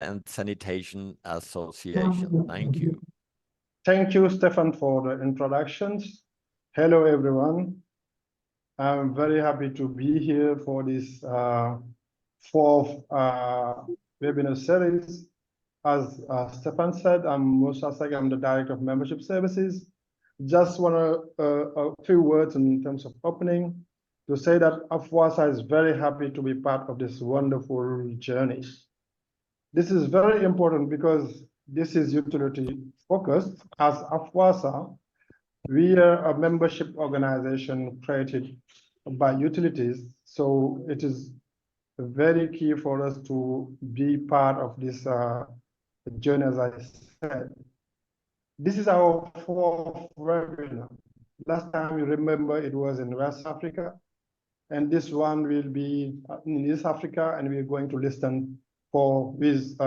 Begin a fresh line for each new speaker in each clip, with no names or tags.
and Sanitation Association. Thank you.
Thank you, Stefan, for the introductions. Hello, everyone. I'm very happy to be here for this fourth webinar series. As Stefan said, I'm Musa Sagi, I'm the Director of Membership Services. Just want a few words in terms of opening to say that FWSA is very happy to be part of this wonderful journey. This is very important because this is utility focused. As FWSA, we are a membership organization created by utilities. So it is very key for us to be part of this journey, as I said. This is our fourth webinar. Last time you remember it was in West Africa, and this one will be in East Africa, and we're going to listen with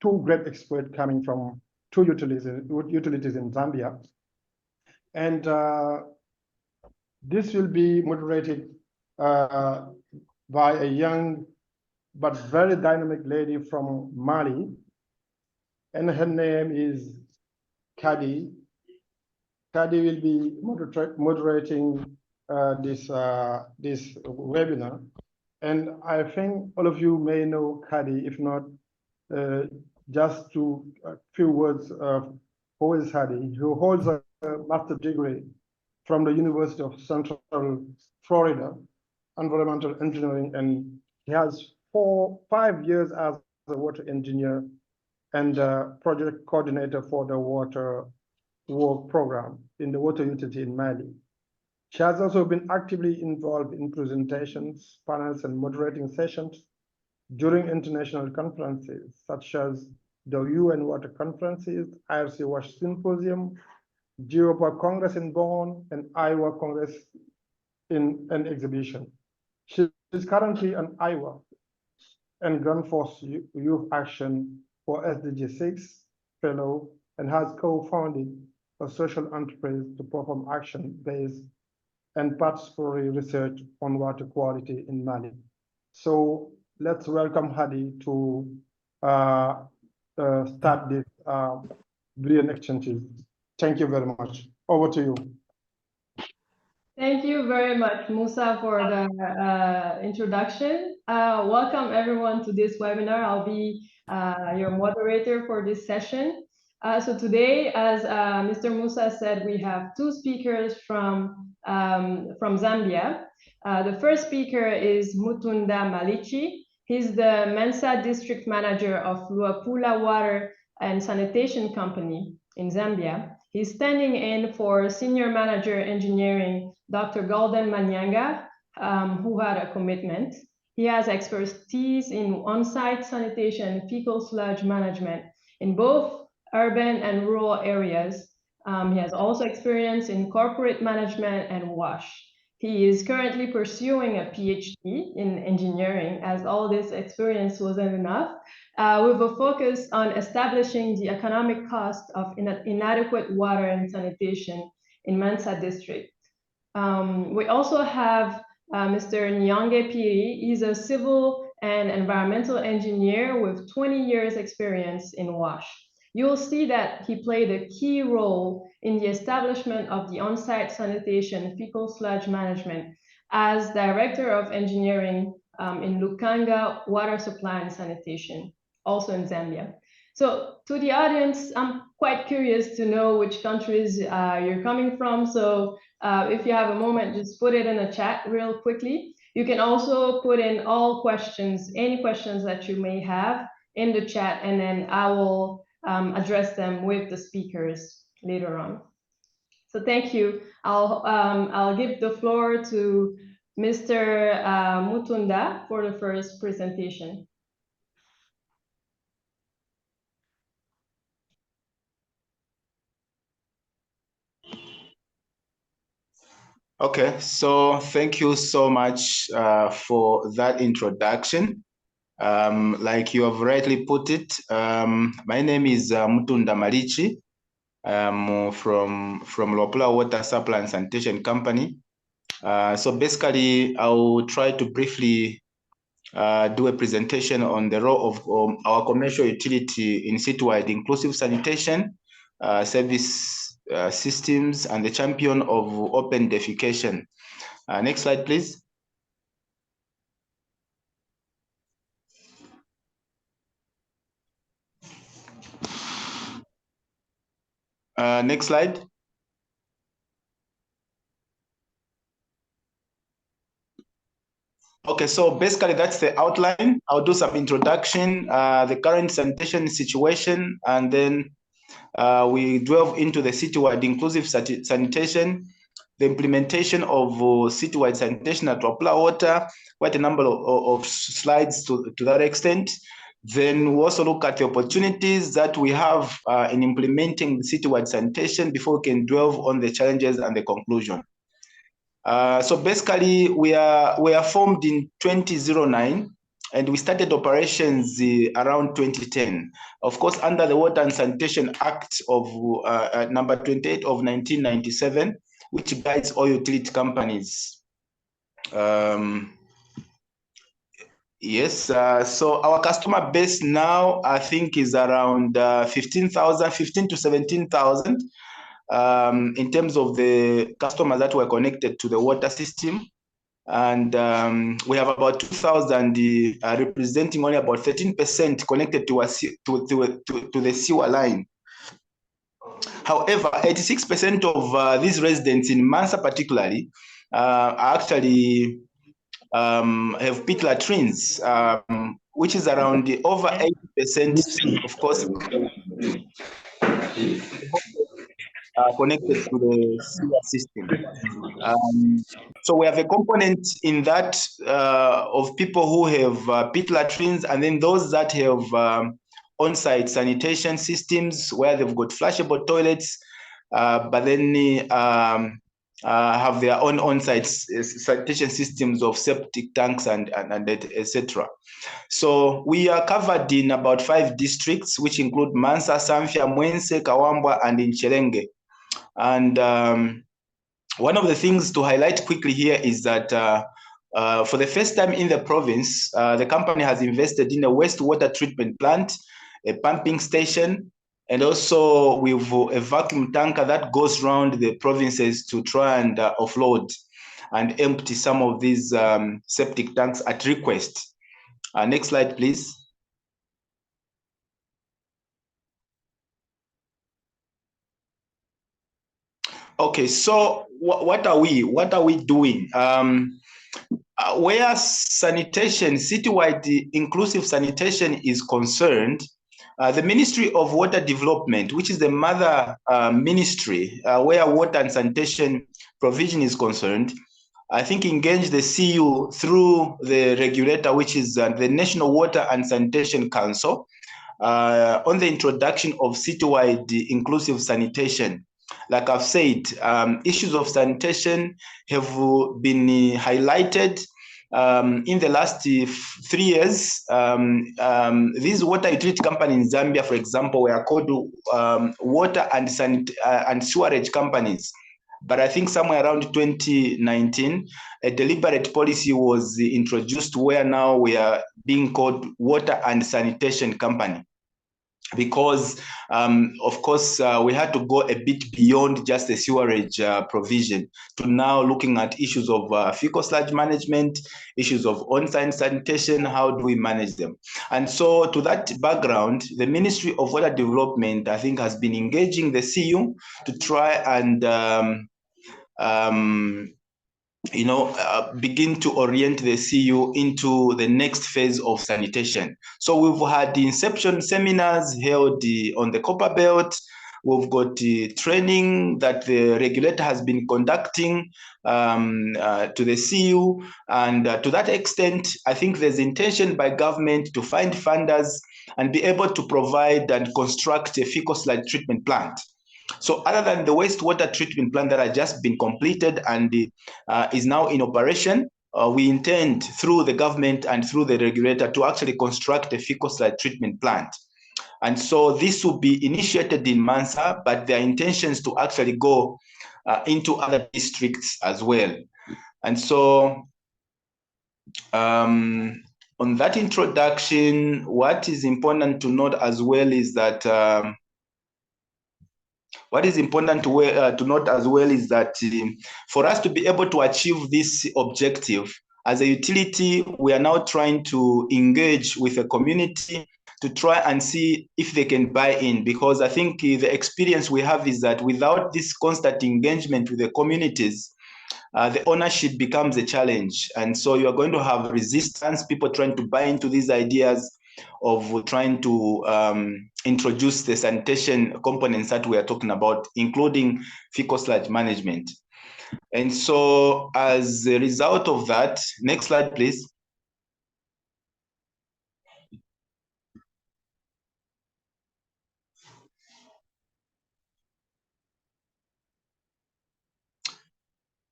two great experts coming from two utilities in Zambia. And this will be moderated by a young but very dynamic lady from Mali, and her name is Kadi. Kadi will be moderating this webinar. And I think all of you may know Kadi. If not, just to a few words of who is Kadi, who holds a master's degree from the University of Central Florida, environmental engineering, and he has 5 years as a water engineer and project coordinator for the water work program in the water utility in Mali. She has also been actively involved in presentations, panels, and moderating sessions during international conferences, such as the UN Water Conferences, IRC Wash Symposium, Geopa Congress in Bonn, and Iowa Congress in an exhibition. She is currently an Iowa and Grand Force Youth Action for SDG 6 fellow and has co-founded a social enterprise to perform action-based and participatory research on water quality in Mali. So let's welcome Hadi to start this brilliant exchanges. Thank you very much. Over to you.
Thank you very much, Musa, for the introduction. Welcome everyone to this webinar. I'll be your moderator for this session. So today, as Mr. Musa said, we have two speakers from Zambia. The first speaker is Mutunda Malichi. He's the Mensa District Manager of Luapula Water and Sanitation Company in Zambia. He's standing in for Senior Manager Engineering, Dr. Golden Manyanga, who had a commitment. He has expertise in on-site sanitation and fecal sludge management in both urban and rural areas. He has also experience in corporate management and WASH. He is currently pursuing a PhD in engineering, as all this experience wasn't enough, with a focus on establishing the economic cost of inadequate water and sanitation in Mansa district. We also have Mr. Nyonge Piri. He's a civil and environmental engineer with 20 years experience in WASH. You'll see that he played a key role in the establishment of the on-site sanitation fecal sludge management as Director of Engineering in Lukanga Water Supply and Sanitation, also in Zambia. So to the audience, I'm quite curious to know which countries you're coming from. So if you have a moment, just put it in the chat real quickly. You can also put in all questions, any questions that you may have in the chat, and then I will address them with the speakers later on. So thank you. I'll give the floor to Mr. Mutunda for the first presentation.
Okay, so thank you so much for that introduction. Like you have rightly put it, my name is Mutunda Malichi. I'm from Luapula Water Supply and Sanitation Company. So basically, I will try to briefly do a presentation on the role of our commercial utility in citywide inclusive sanitation service systems and the champion of open defecation. Next slide, please. Next slide. Okay, so basically that's the outline. I'll do some introduction, the current sanitation situation, and then we delve into the citywide inclusive sanitation, the implementation of citywide sanitation at Luapula Water, quite a number of slides to that extent. Then we also look at the opportunities that we have in implementing citywide sanitation before we can delve on the challenges and the conclusion. So basically, we are formed in 2009, and we started operations around 2010. Of course, under the Water and Sanitation Act of number 28 of 1997, which guides all utility companies. Yes, so our customer base now, I think, is around 15 to 17,000. In terms of the customers that were connected to the water system, and we have about 2,000 representing only about 13% connected to the sewer line. However, 86% of these residents in Mansa particularly actually have pit latrines, which is around over 80%, of course, connected to the sewer system. So we have a component in that of people who have pit latrines, and then those that have on-site sanitation systems where they've got flushable toilets, but then have their own on-site sanitation systems of septic tanks and etc. So we are covered in about 5 districts, which include Mansa, Samfya, Mwense, Kawambwa, and in Cherenge. And one of the things to highlight quickly here is that for the first time in the province, the company has invested in a wastewater treatment plant, a pumping station, and also with a vacuum tanker that goes around the provinces to try and offload and empty some of these septic tanks at request. Next slide, please. Okay, so what are we doing? Where sanitation, citywide inclusive sanitation is concerned, the Ministry of Water Development, which is the mother ministry where water and sanitation provision is concerned, I think engaged the CU through the regulator, which is the National Water and Sanitation Council, on the introduction of citywide inclusive sanitation. Like I've said, issues of sanitation have been highlighted in the last 3 years. These water utility companies in Zambia, for example, were called water and sewerage companies. But I think somewhere around 2019, a deliberate policy was introduced where now we are being called water and sanitation company. Because, of course, we had to go a bit beyond just the sewerage provision to now looking at issues of faecal sludge management, issues of on-site sanitation, how do we manage them? And so to that background, the Ministry of Water Development, I think, has been engaging the CU to try and begin to orient the CU into the next phase of sanitation. So we've had inception seminars held on the Copper Belt. We've got training that the regulator has been conducting to the CU. And to that extent, I think there's intention by government to find funders and be able to provide and construct a faecal sludge treatment plant. So other than the wastewater treatment plant that has just been completed and is now in operation, we intend through the government and through the regulator to actually construct a faecal sludge treatment plant. And so this will be initiated in Mansa, but there are intentions to actually go into other districts as well. And so on that introduction, what is important to note as well is that for us to be able to achieve this objective, as a utility, we are now trying to engage with the community to try and see if they can buy in, because I think the experience we have is that without this constant engagement with the communities, the ownership becomes a challenge. And so you're going to have resistance, people trying to buy into these ideas of trying to introduce the sanitation components that we are talking about, including fecal sludge management. And so as a result of that, next slide, please.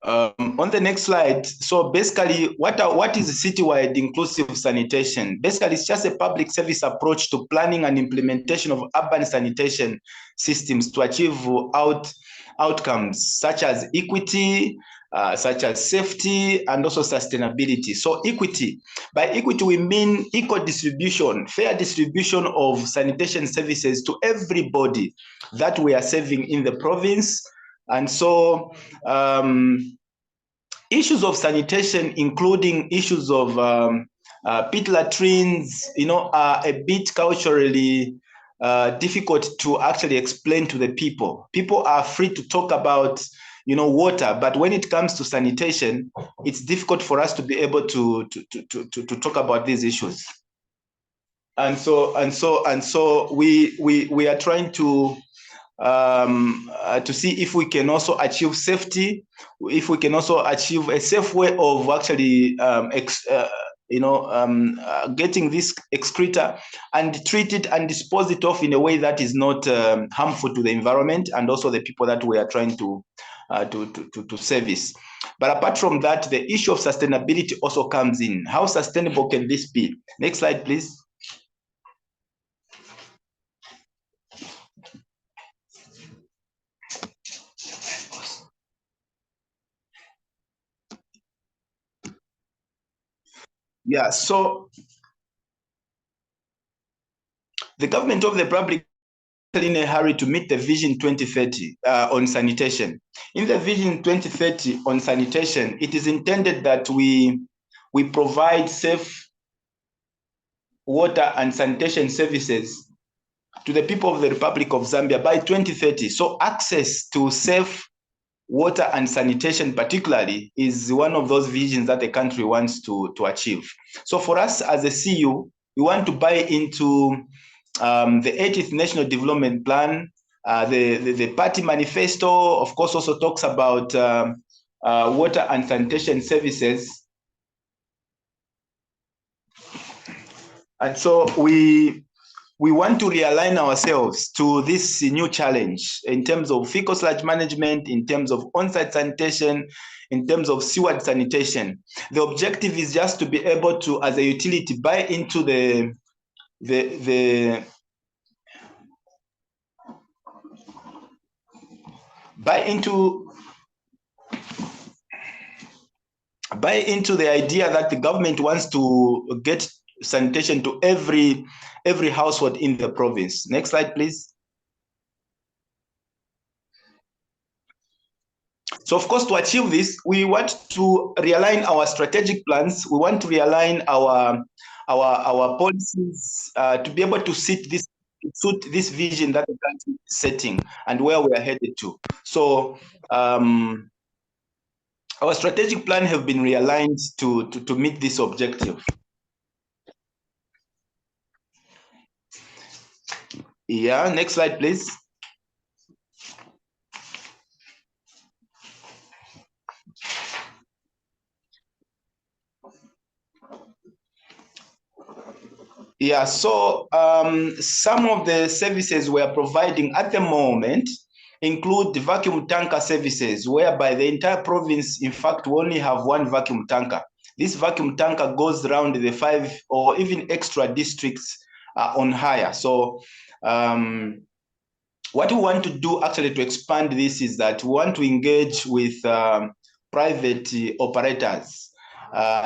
On the next slide, so basically, what is citywide inclusive sanitation? Basically, it's just a public service approach to planning and implementation of urban sanitation systems to achieve outcomes such as equity, such as safety, and also sustainability. So equity, by equity, we mean equal distribution, fair distribution of sanitation services to everybody that we are serving in the province. And so issues of sanitation, including issues of pit latrines, are a bit culturally difficult to actually explain to the people. People are free to talk about, water, but when it comes to sanitation, it's difficult for us to be able to talk about these issues. And so we are trying to see if we can also achieve safety, if we can also achieve a safe way of actually getting this excreta and treat it and dispose it off in a way that is not harmful to the environment and also the people that we are trying to service. But apart from that, the issue of sustainability also comes in. How sustainable can this be? Next slide, please. Yeah, so the government of the Republic is in a hurry to meet the Vision 2030 on sanitation. In the Vision 2030 on sanitation, it is intended that we provide safe water and sanitation services to the people of the Republic of Zambia by 2030. So access to safe water and sanitation particularly is one of those visions that the country wants to achieve. So for us as a CU, we want to buy into the 80th National Development Plan. The party manifesto, of course, also talks about water and sanitation services. And so we want to realign ourselves to this new challenge in terms of fecal sludge management, in terms of on-site sanitation, in terms of sewage sanitation. The objective is just to be able to, as a utility, buy into the idea that the government wants to get sanitation to every household in the province. Next slide, please. So of course, to achieve this, we want to realign our strategic plans. We want to realign our policies to be able to suit this vision that the country is setting and where we are headed to. So our strategic plan have been realigned to meet this objective. Yeah, next slide, please. Yeah, so some of the services we are providing at the moment include the vacuum tanker services, whereby the entire province, in fact, we only have one vacuum tanker. This vacuum tanker goes around the 5 or even extra districts on hire. So what we want to do actually to expand this is that we want to engage with private operators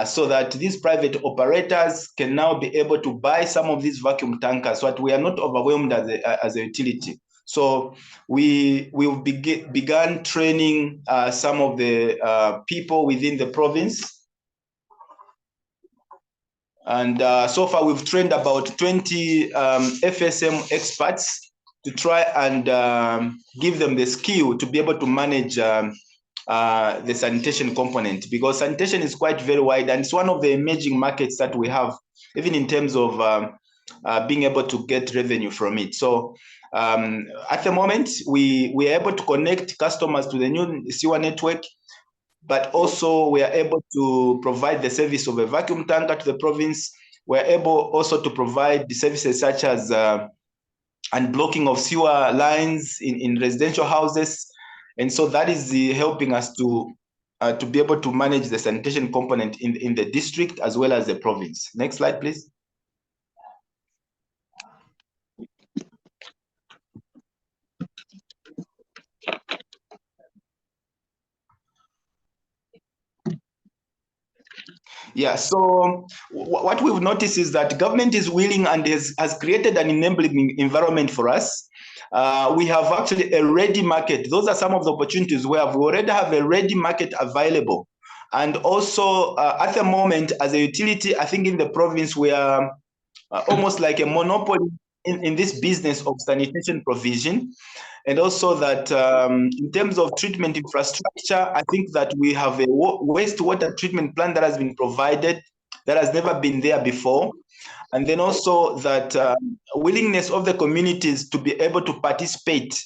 so that these private operators can now be able to buy some of these vacuum tankers so that we are not overwhelmed as a utility. So we will began training some of the people within the province. And so far we've trained about 20 FSM experts to try and give them the skill to be able to manage the sanitation component, because sanitation is quite very wide and it's one of the emerging markets that we have, even in terms of being able to get revenue from it. So at the moment, we are able to connect customers to the new sewer network, but also we are able to provide the service of a vacuum tanker to the province. We're able also to provide the services such as unblocking of sewer lines in residential houses. And so that is helping us to be able to manage the sanitation component in the district as well as the province. Next slide, please. Yeah, so what we've noticed is that government is willing and has created an enabling environment for us. We have actually a ready market. Those are some of the opportunities where we already have a ready market available. And also at the moment, as a utility, I think in the province, we are almost like a monopoly in this business of sanitation provision. And also that in terms of treatment infrastructure, I think that we have a wastewater treatment plant that has been provided that has never been there before. And then also that willingness of the communities to be able to participate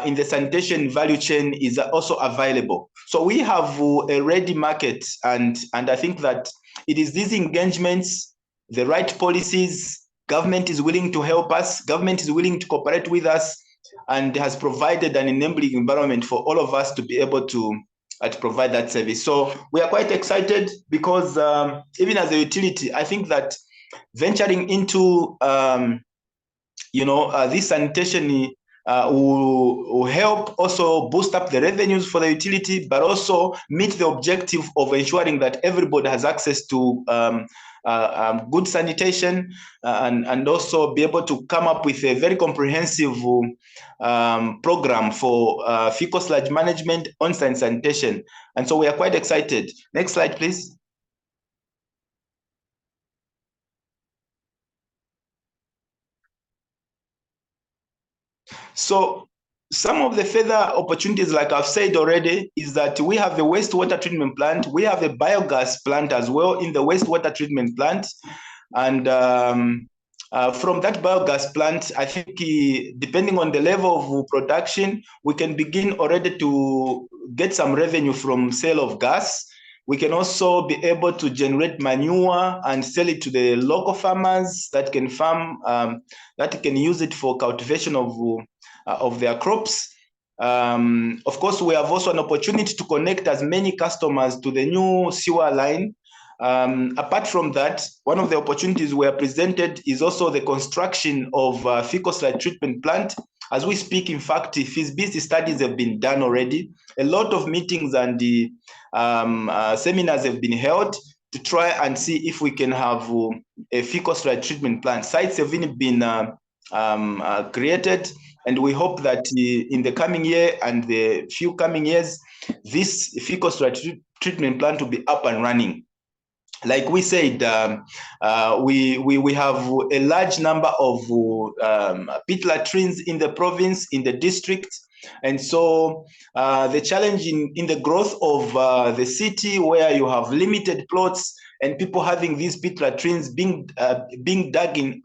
in the sanitation value chain is also available. So we have a ready market, and I think that it is these engagements, the right policies, government is willing to help us, government is willing to cooperate with us, and has provided an enabling environment for all of us to be able to provide that service. So we are quite excited because even as a utility, I think that venturing into this sanitation will help also boost up the revenues for the utility, but also meet the objective of ensuring that everybody has access to good sanitation, and also be able to come up with a very comprehensive program for fecal sludge management, on-site sanitation. And so we are quite excited. Next slide, please. So some of the further opportunities, like I've said already, is that we have the wastewater treatment plant. We have a biogas plant as well in the wastewater treatment plant. And from that biogas plant, I think depending on the level of production, we can begin already to get some revenue from sale of gas. We can also be able to generate manure and sell it to the local farmers that can farm, that can use it for cultivation of their crops. Of course, we have also an opportunity to connect as many customers to the new sewer line. Apart from that, one of the opportunities we are presented is also the construction of a fecal sludge treatment plant. As we speak, in fact, feasibility studies have been done already. A lot of meetings and seminars have been held to try and see if we can have a fecal sludge treatment plant. Sites have even been created, and we hope that in the coming year and the few coming years, this fecal sludge treatment plant will be up and running. Like we said, we have a large number of pit latrines in the province, in the district. And so the challenge in the growth of the city, where you have limited plots and people having these pit latrines being dug in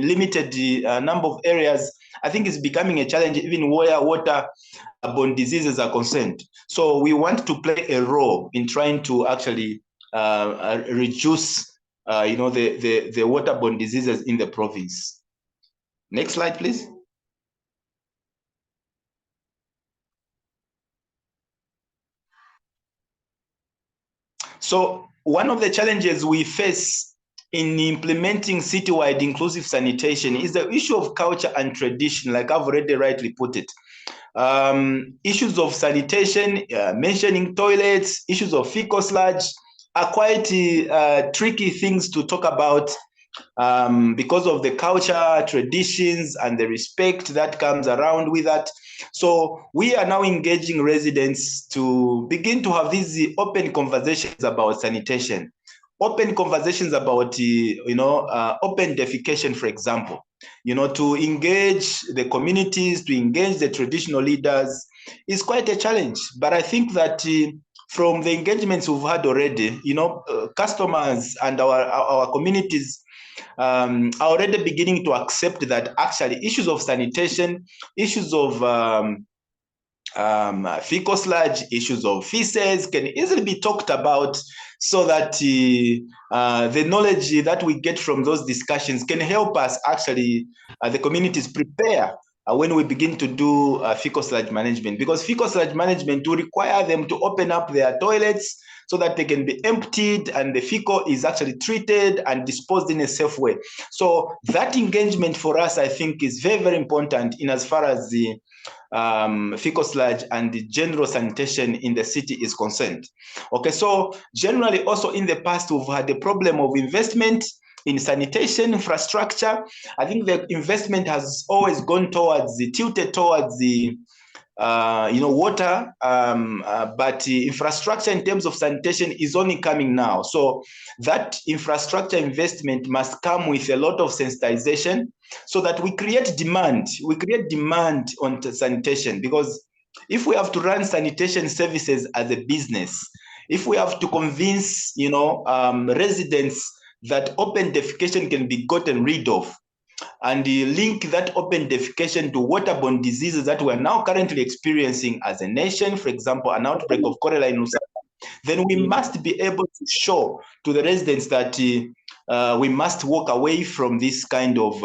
limited number of areas, I think is becoming a challenge even where waterborne diseases are concerned. So we want to play a role in trying to actually reduce the waterborne diseases in the province. Next slide, please. So one of the challenges we face in implementing citywide inclusive sanitation is the issue of culture and tradition, like I've already rightly put it. Issues of sanitation, mentioning toilets, issues of fecal sludge, are quite tricky things to talk about because of the culture, traditions, and the respect that comes around with that. So we are now engaging residents to begin to have these open conversations about sanitation, open conversations about, open defecation, for example, to engage the communities, to engage the traditional leaders is quite a challenge. But I think that from the engagements we've had already, customers and our communities are already beginning to accept that actually issues of sanitation, issues of fecal sludge, issues of feces can easily be talked about, so that the knowledge that we get from those discussions can help us actually, the communities, prepare when we begin to do fecal sludge management, because fecal sludge management will require them to open up their toilets so that they can be emptied and the fecal is actually treated and disposed in a safe way. So that engagement for us, I think, is very, very important in as far as the fecal sludge and the general sanitation in the city is concerned. Okay, so generally also in the past, we've had a problem of investment in sanitation infrastructure. I think the investment has always gone towards tilted towards the water, but infrastructure in terms of sanitation is only coming now. So that infrastructure investment must come with a lot of sensitization, so that we create demand. We create demand on sanitation, because if we have to run sanitation services as a business, if we have to convince residents that open defecation can be gotten rid of, and link that open defecation to waterborne diseases that we are now currently experiencing as a nation, for example, an outbreak of cholera in Lukanga, then we must be able to show to the residents that we must walk away from this kind of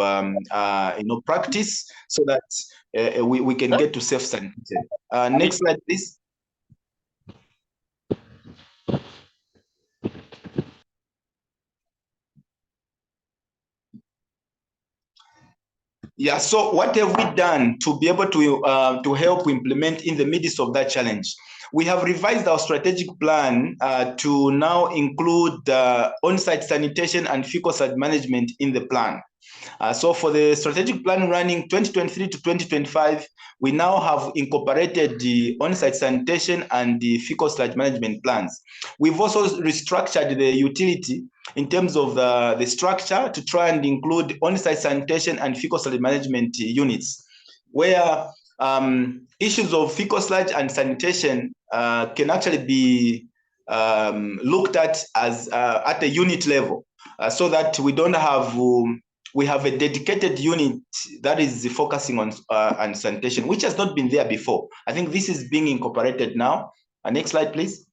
practice, so that we can get to self-sanitation. Next slide, please. Yeah, so what have we done to be able to help implement in the midst of that challenge? We have revised our strategic plan to now include on-site sanitation and fecal sludge management in the plan. So for the strategic plan running 2023 to 2025, we now have incorporated the on-site sanitation and the fecal sludge management plans. We've also restructured the utility in terms of the structure to try and include on-site sanitation and fecal sludge management units, where issues of fecal sludge and sanitation can actually be looked at as at a unit level, so that we don't have we have a dedicated unit that is focusing on sanitation, which has not been there before. I think this is being incorporated now. Next slide, please.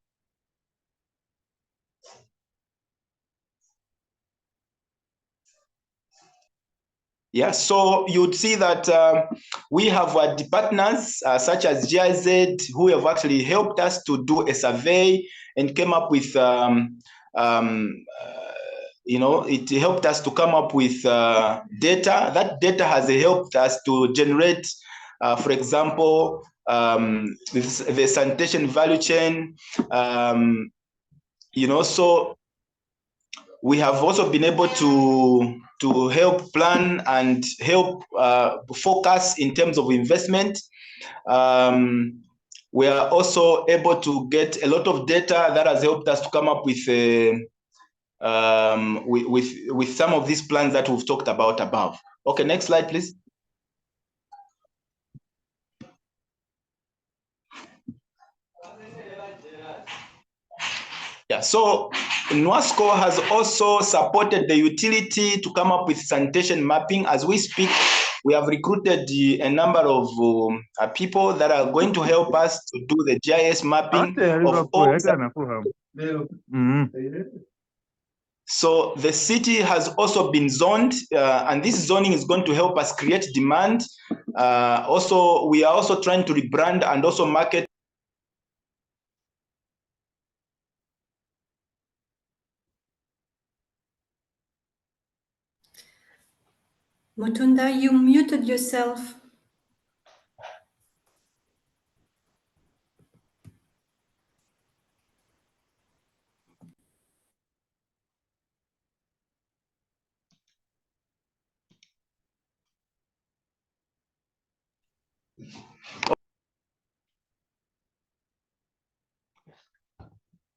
Yeah, so you'd see that we have partners such as GIZ, who have actually helped us to do a survey and came up with it helped us to come up with data. That data has helped us to generate, for example, the sanitation value chain. So we have also been able to help plan and help focus in terms of investment. We are also able to get a lot of data that has helped us to come up with some of these plans that we've talked about above. Okay, next slide, please. Yeah, so NWASCO has also supported the utility to come up with sanitation mapping. As we speak, we have recruited a number of people that are going to help us to do the GIS mapping of all. So the city has also been zoned, and this zoning is going to help us create demand. Also, we are also trying to rebrand and also market.
Mutunda, you muted yourself.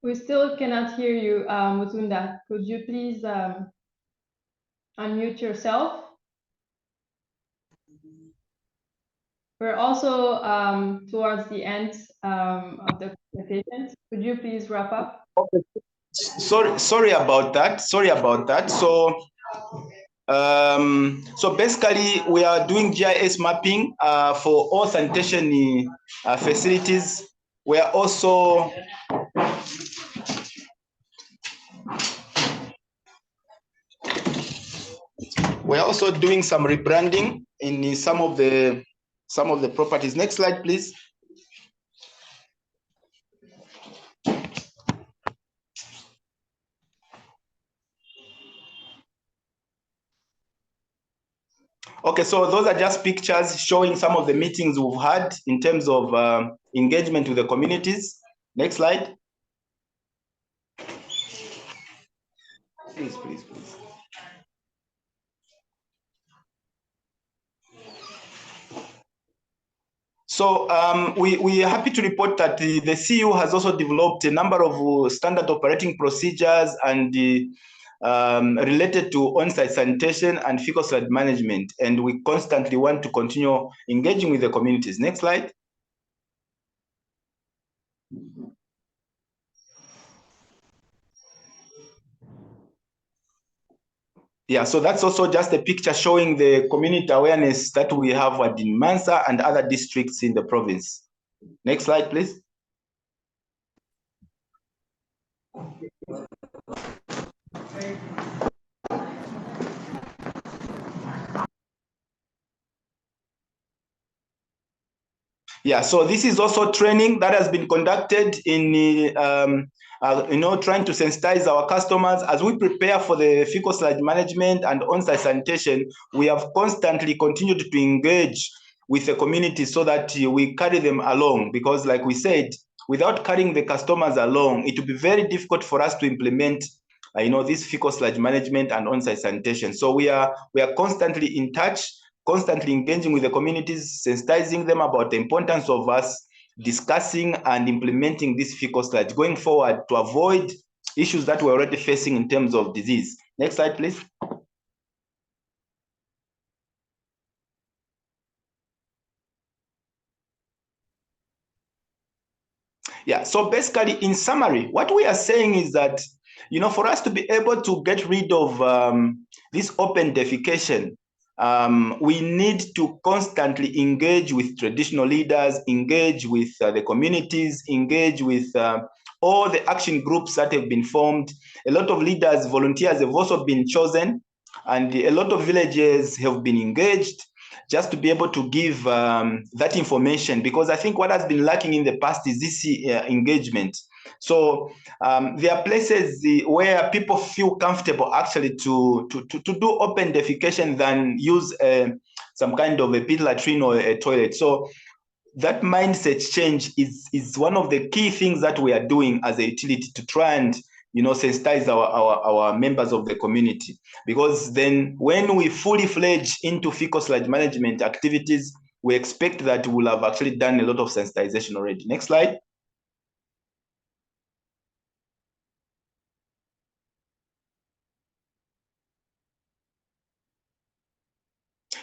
We still cannot hear you, Mutunda. Could you please unmute yourself? We're also towards the end of the presentation. Could you please wrap up?
Okay. Sorry about that. So basically, we are doing GIS mapping for all sanitation facilities. We are also doing some rebranding in some of the properties. Next slide, please. Okay, so those are just pictures showing some of the meetings we've had in terms of engagement with the communities. Next slide. Please. So we are happy to report that the CU has also developed a number of standard operating procedures and related to on-site sanitation and fecal sludge management, and we constantly want to continue engaging with the communities. Next slide. Yeah, so that's also just a picture showing the community awareness that we have in Mansa and other districts in the province. Next slide, please. Yeah, so this is also training that has been conducted in trying to sensitize our customers as we prepare for the fecal sludge management and on-site sanitation. We have constantly continued to engage with the community so that we carry them along, because like we said, without carrying the customers along, it will be very difficult for us to implement this fecal sludge management and on-site sanitation. So we are constantly in touch, constantly engaging with the communities, sensitizing them about the importance of us discussing and implementing this fecal sludge going forward to avoid issues that we're already facing in terms of disease. Next slide, please. Yeah, so basically, in summary, what we are saying is that, for us to be able to get rid of this open defecation, we need to constantly engage with traditional leaders, engage with the communities, engage with all the action groups that have been formed. A lot of leaders, volunteers have also been chosen, and a lot of villages have been engaged just to be able to give that information, because I think what has been lacking in the past is this engagement. So there are places where people feel comfortable actually to do open defecation than use some kind of a pit latrine or a toilet. So that mindset change is one of the key things that we are doing as a utility to try and sensitize our members of the community, because then when we fully fledge into fecal sludge management activities, we expect that we'll have actually done a lot of sensitization already. Next slide.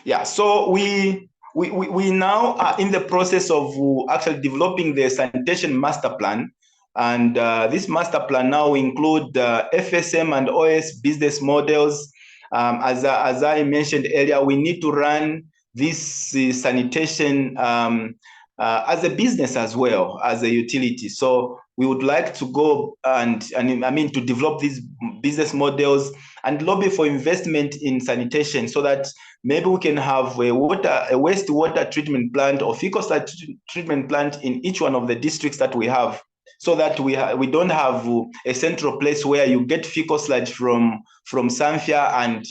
Yeah, so we now are in the process of actually developing the sanitation master plan. And this master plan now include FSM and OS business models. As I mentioned earlier, we need to run this sanitation as a business as well as a utility. So we would like to go and to develop these business models and lobby for investment in sanitation, so that maybe we can have a wastewater treatment plant or fecal sludge treatment plant in each one of the districts that we have, so that we don't have a central place where you get fecal sludge from Zambia and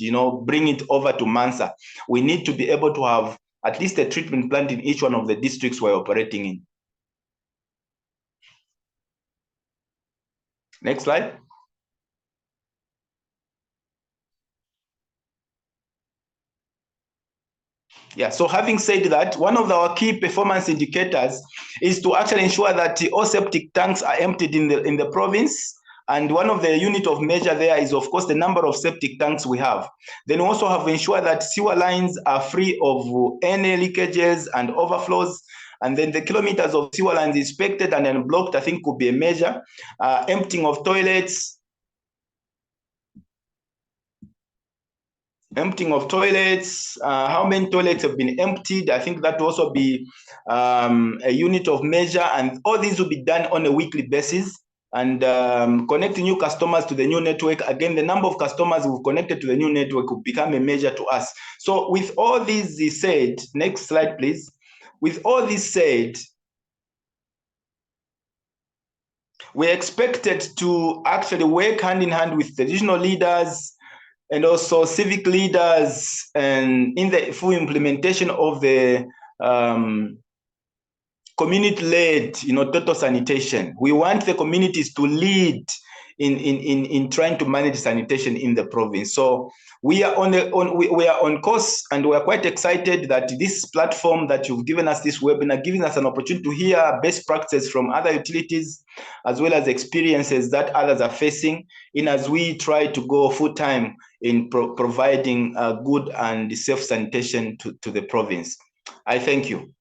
bring it over to Mansa. We need to be able to have at least a treatment plant in each one of the districts we're operating in. Next slide. Yeah, so having said that, one of our key performance indicators is to actually ensure that all septic tanks are emptied in the province. And one of the unit of measure there is, of course, the number of septic tanks we have. Then we also have to ensure that sewer lines are free of any leakages and overflows. And then the kilometers of sewer lines inspected and then blocked, I think, could be a measure. Emptying of toilets. Emptying of toilets, how many toilets have been emptied? I think that will also be a unit of measure, and all these will be done on a weekly basis. And connecting new customers to the new network, again, the number of customers who've connected to the new network will become a measure to us. So with all this said, next slide, please. With all this said, we're expected to actually work hand in hand with traditional leaders and also civic leaders, and in the full implementation of the community-led, total sanitation. We want the communities to lead in trying to manage sanitation in the province. So we are on course, and we are quite excited that this platform that you've given us, this webinar, giving us an opportunity to hear best practices from other utilities, as well as experiences that others are facing as we try to go full time in providing good and safe sanitation to the province. I thank you.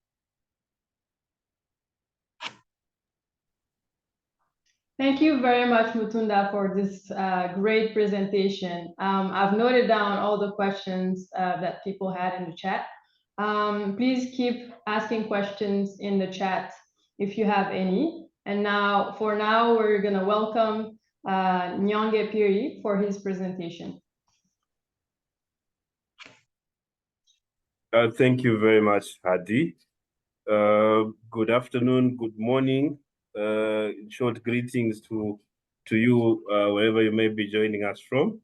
Thank you very much, Mutunda, for this great presentation. I've noted down all the questions that people had in the chat. Please keep asking questions in the chat if you have any. And for now, we're going to welcome Nyonge Piri for his presentation.
Thank you very much, Hadi. Good afternoon, good morning. Short greetings to you wherever you may be joining us from.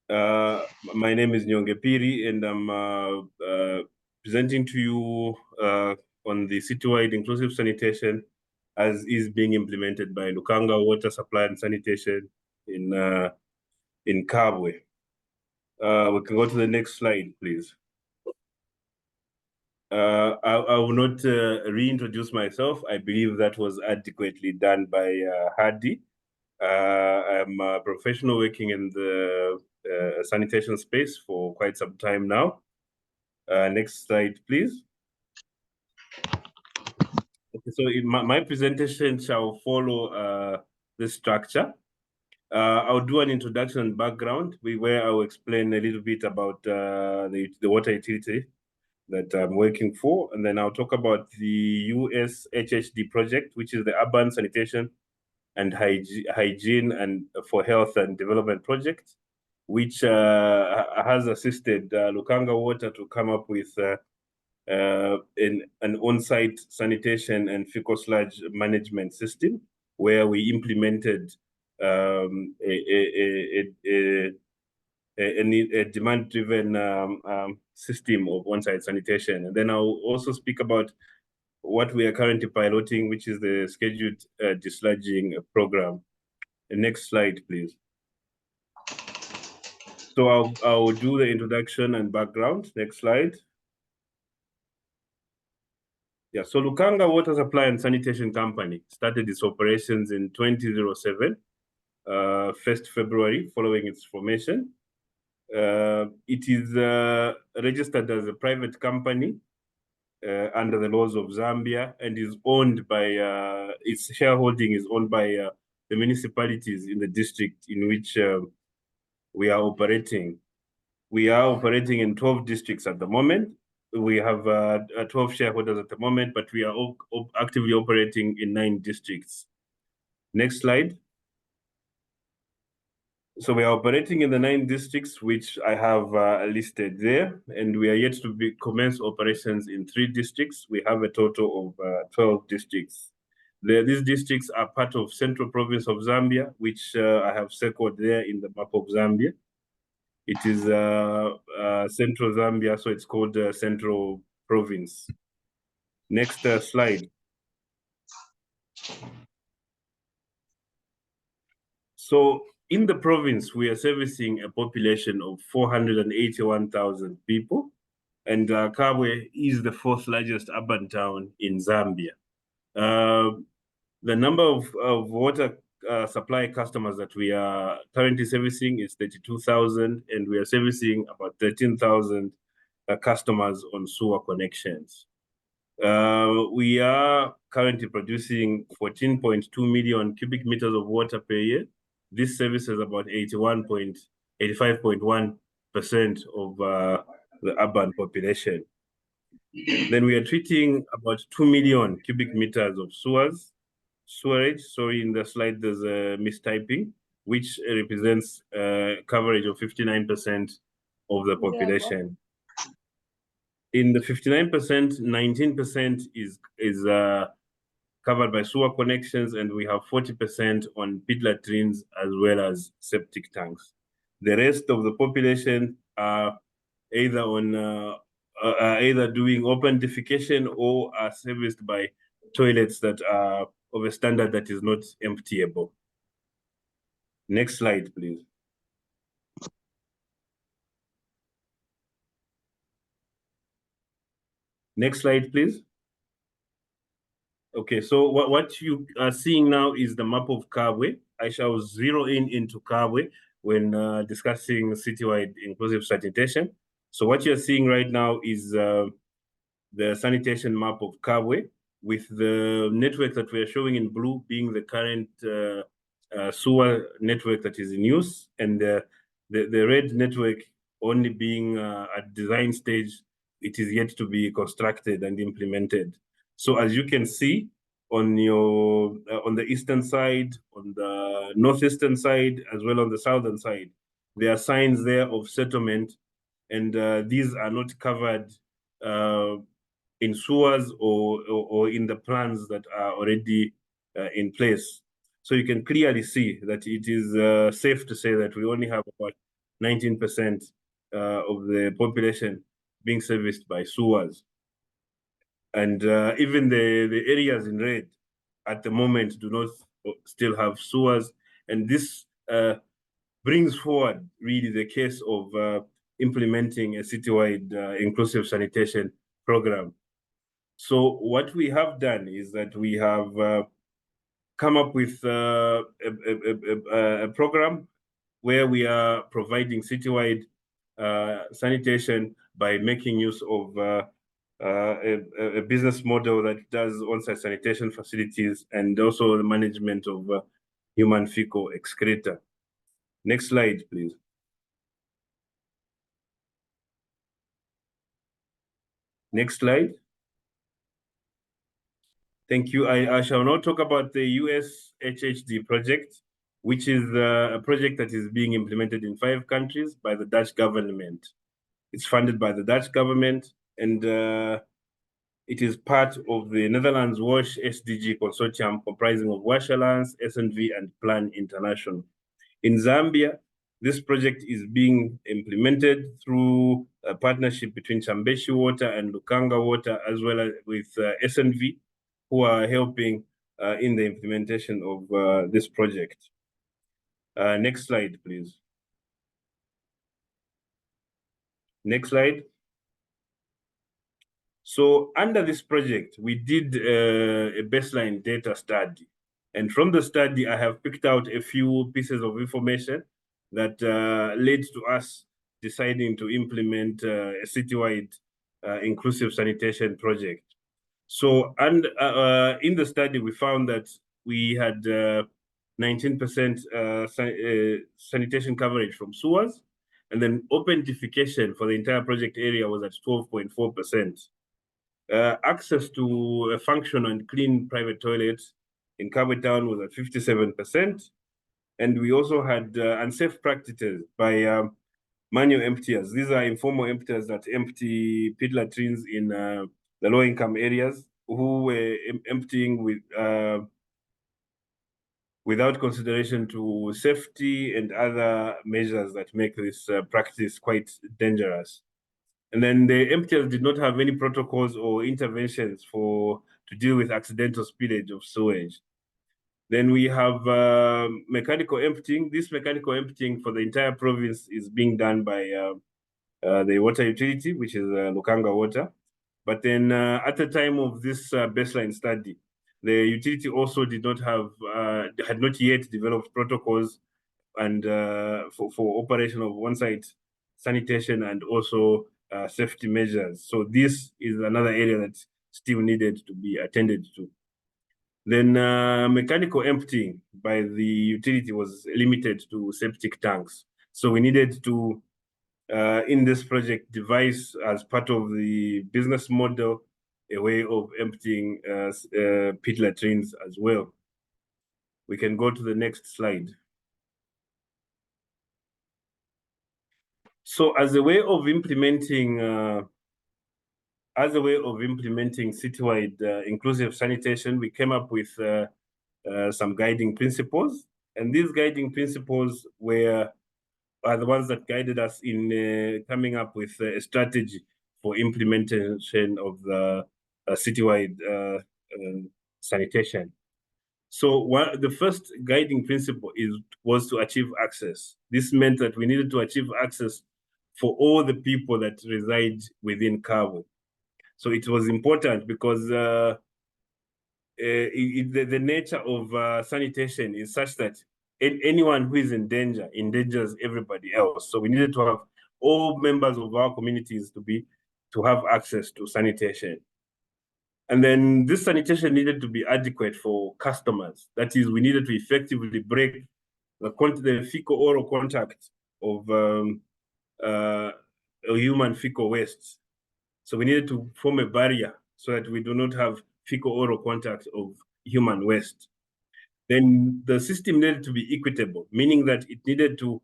My name is Nyonge Piri, and I'm presenting to you on the citywide inclusive sanitation as is being implemented by Lukanga Water Supply and Sanitation in Kabwe. We can go to the next slide, please. I will not reintroduce myself. I believe that was adequately done by Hadi. I'm a professional working in the sanitation space for quite some time now. Next slide, please. Okay, so my presentation shall follow this structure. I'll do an introduction and background where I will explain a little bit about the water utility that I'm working for, and then I'll talk about the USHHD project, which is the Urban Sanitation and Hygiene and for Health and Development project, which has assisted Lukanga Water to come up with an on-site sanitation and fecal sludge management system, where we implemented a demand-driven system of on-site sanitation. And then I'll also speak about what we are currently piloting, which is the scheduled desludging program. The next slide, please. So I'll do the introduction and background. Next slide. Yeah, so Lukanga Water Supply and Sanitation Company started its operations in 2007, 1st February, following its formation. It is registered as a private company under the laws of Zambia, and is owned by, its shareholding is owned by the municipalities in the district in which we are operating. We are operating in 12 districts at the moment. We have 12 shareholders at the moment, but we are actively operating in 9 districts. Next slide. So we are operating in the 9 districts, which I have listed there, and we are yet to commence operations in 3 districts. We have a total of 12 districts. These districts are part of Central Province of Zambia, which I have circled there in the map of Zambia. It is Central Zambia, so it's called Central Province. Next slide. So in the province, we are servicing a population of 481,000 people. and Kabwe is the 4th largest urban town in Zambia. The number of water supply customers that we are currently servicing is 32,000, and we are servicing about 13,000 customers on sewer connections. We are currently producing 14.2 million cubic meters of water per year. This services about 85.1% of the urban population. Then we are treating about 2 million cubic meters of sewerage. Sorry, in the slide there's a mistyping, which represents coverage of 59% of the population. In the 59%, 19% is covered by sewer connections, and we have 40% on pit latrines as well as septic tanks. The rest of the population are either on either doing open defecation or are serviced by toilets that are of a standard that is not emptyable. Next slide, please. Next slide, please. Okay, so what you are seeing now is the map of Kabwe. I shall zero into Kabwe when discussing citywide inclusive sanitation. So what you're seeing right now is the sanitation map of Kabwe, with the network that we are showing in blue being the current sewer network that is in use, and the red network only being at design stage. It is yet to be constructed and implemented. So as you can see on your on the eastern side, on the northeastern side, as well on the southern side, there are signs there of settlement, and these are not covered in sewers or in the plans that are already in place. So you can clearly see that it is safe to say that we only have about 19% of the population being serviced by sewers. And even the areas in red at the moment do not still have sewers. And this brings forward really the case of implementing a citywide inclusive sanitation program. So what we have done is that we have come up with a program where we are providing citywide sanitation by making use of a business model that does on-site sanitation facilities and also the management of human fecal excreta. Next slide, please. Next slide. Thank you. I shall now talk about the US HHD project, which is a project that is being implemented in 5 countries by the Dutch government. It's funded by the Dutch government, and it is part of the Netherlands WASH SDG consortium comprising of WASH Alliance, SNV, and Plan International. In Zambia, this project is being implemented through a partnership between Chambeshi Water and Lukanga Water, as well as with SNV, who are helping in the implementation of this project. Next slide, please. Next slide. So under this project, we did a baseline data study. And from the study, I have picked out a few pieces of information that led to us deciding to implement a citywide inclusive sanitation project. So, and in the study, we found that we had 19% sanitation coverage from sewers, and then open defecation for the entire project area was at 12.4%. Access to a functional and clean private toilet in Kabwe Town was at 57%. And we also had unsafe practices by manual emptiers. These are informal emptiers that empty pit latrines in the low-income areas, who were emptying with without consideration to safety and other measures that make this practice quite dangerous. And then the emptiers did not have any protocols or interventions to deal with accidental spillage of sewage. Then we have mechanical emptying. This mechanical emptying for the entire province is being done by the water utility, which is Lukanga Water. But then at the time of this baseline study, the utility also did not have, had not yet developed protocols and for operation of on-site sanitation and also safety measures. So this is another area that still needed to be attended to. Then mechanical emptying by the utility was limited to septic tanks. So we needed to, in this project, devise as part of the business model, a way of emptying pit latrines as well. We can go to the next slide. So as a way of implementing citywide inclusive sanitation, we came up with some guiding principles, and these guiding principles are the ones that guided us in coming up with a strategy for implementation of the citywide sanitation. So the first guiding principle was to achieve access. This meant that we needed to achieve access for all the people that reside within Kabwe. So it was important because the nature of sanitation is such that anyone who is in danger endangers everybody else. So we needed to have all members of our communities to have access to sanitation. And then this sanitation needed to be adequate for customers. That is, we needed to effectively break the fecal oral contact of human fecal waste. So we needed to form a barrier so that we do not have fecal oral contact of human waste. Then the system needed to be equitable, meaning that it needed to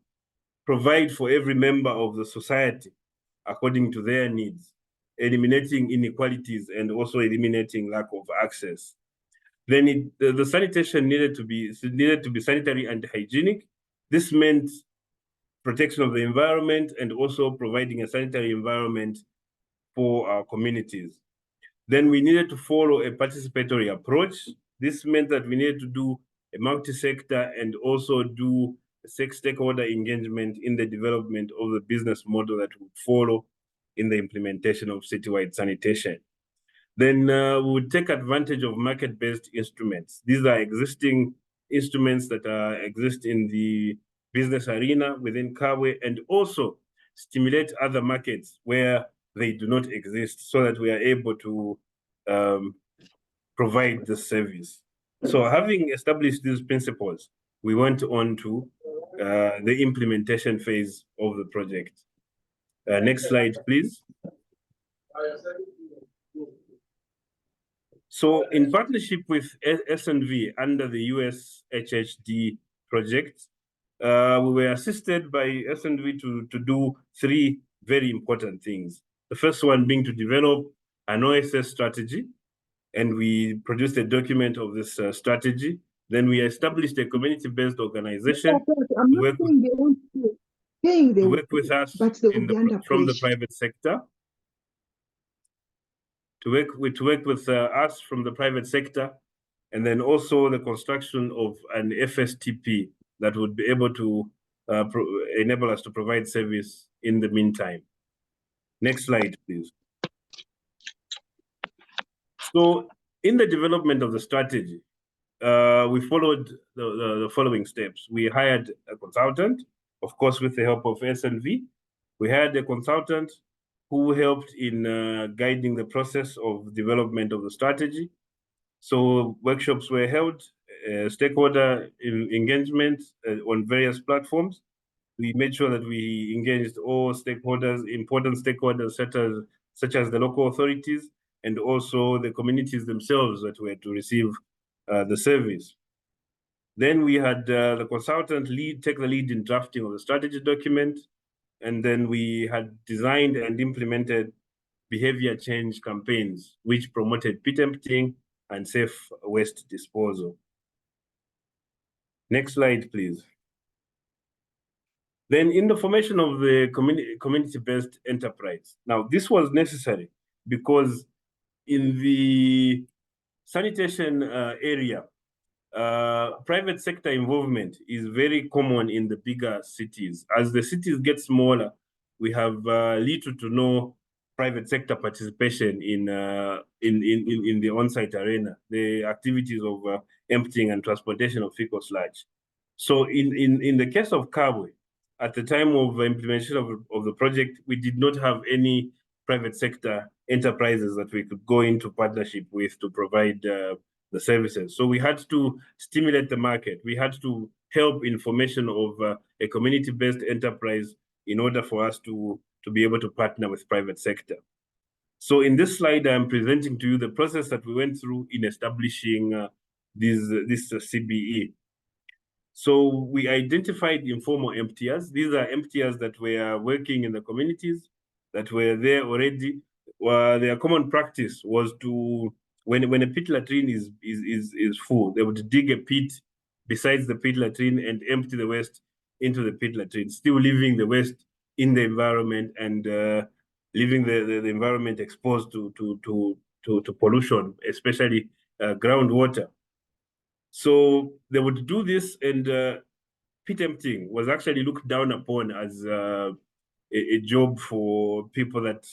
provide for every member of the society according to their needs, eliminating inequalities and also eliminating lack of access. Then the sanitation needed to be sanitary and hygienic. This meant protection of the environment and also providing a sanitary environment for our communities. Then we needed to follow a participatory approach. This meant that we needed to do a multi-sector and also do stakeholder engagement in the development of the business model that would follow in the implementation of citywide sanitation. Then we would take advantage of market-based instruments. These are existing instruments that exist in the business arena within Kabwe, and also stimulate other markets where they do not exist so that we are able to provide the service. So having established these principles, we went on to the implementation phase of the project. Next slide, please. So in partnership with S&V under the USHHD project, we were assisted by S&V to do three very important things. The first one being to develop an OSS strategy, and we produced a document of this strategy. Then we established a community-based organization to work with us from the private sector. To work with us from the private sector, and then also the construction of an FSTP that would be able to enable us to provide service in the meantime. Next slide, please. So in the development of the strategy, we followed the following steps. We hired a consultant, of course, with the help of S&V. We hired a consultant who helped in guiding the process of development of the strategy. So workshops were held, stakeholder engagement on various platforms. We made sure that we engaged all stakeholders, important stakeholders such as the local authorities and also the communities themselves that were to receive the service. Then we had the consultant take the lead in drafting of the strategy document. And then we had designed and implemented behavior change campaigns, which promoted pit emptying and safe waste disposal. Next slide, please. Then in the formation of the community-based enterprise. Now, this was necessary because in the sanitation area, private sector involvement is very common in the bigger cities. As the cities get smaller, we have little to no private sector participation in the on-site arena, the activities of emptying and transportation of fecal sludge. So in the case of Kabwe, at the time of implementation of the project, we did not have any private sector enterprises that we could go into partnership with to provide the services. So we had to stimulate the market. We had to help in formation of a community-based enterprise in order for us to be able to partner with private sector. So in this slide, I'm presenting to you the process that we went through in establishing this CBE. So we identified informal emptiers. These are emptiers that were working in the communities, that were there already. Their common practice was to, when a pit latrine is full, they would dig a pit besides the pit latrine and empty the waste into the pit latrine, still leaving the waste in the environment and leaving the environment exposed to pollution, especially groundwater. So they would do this, and pit emptying was actually looked down upon as a job for people that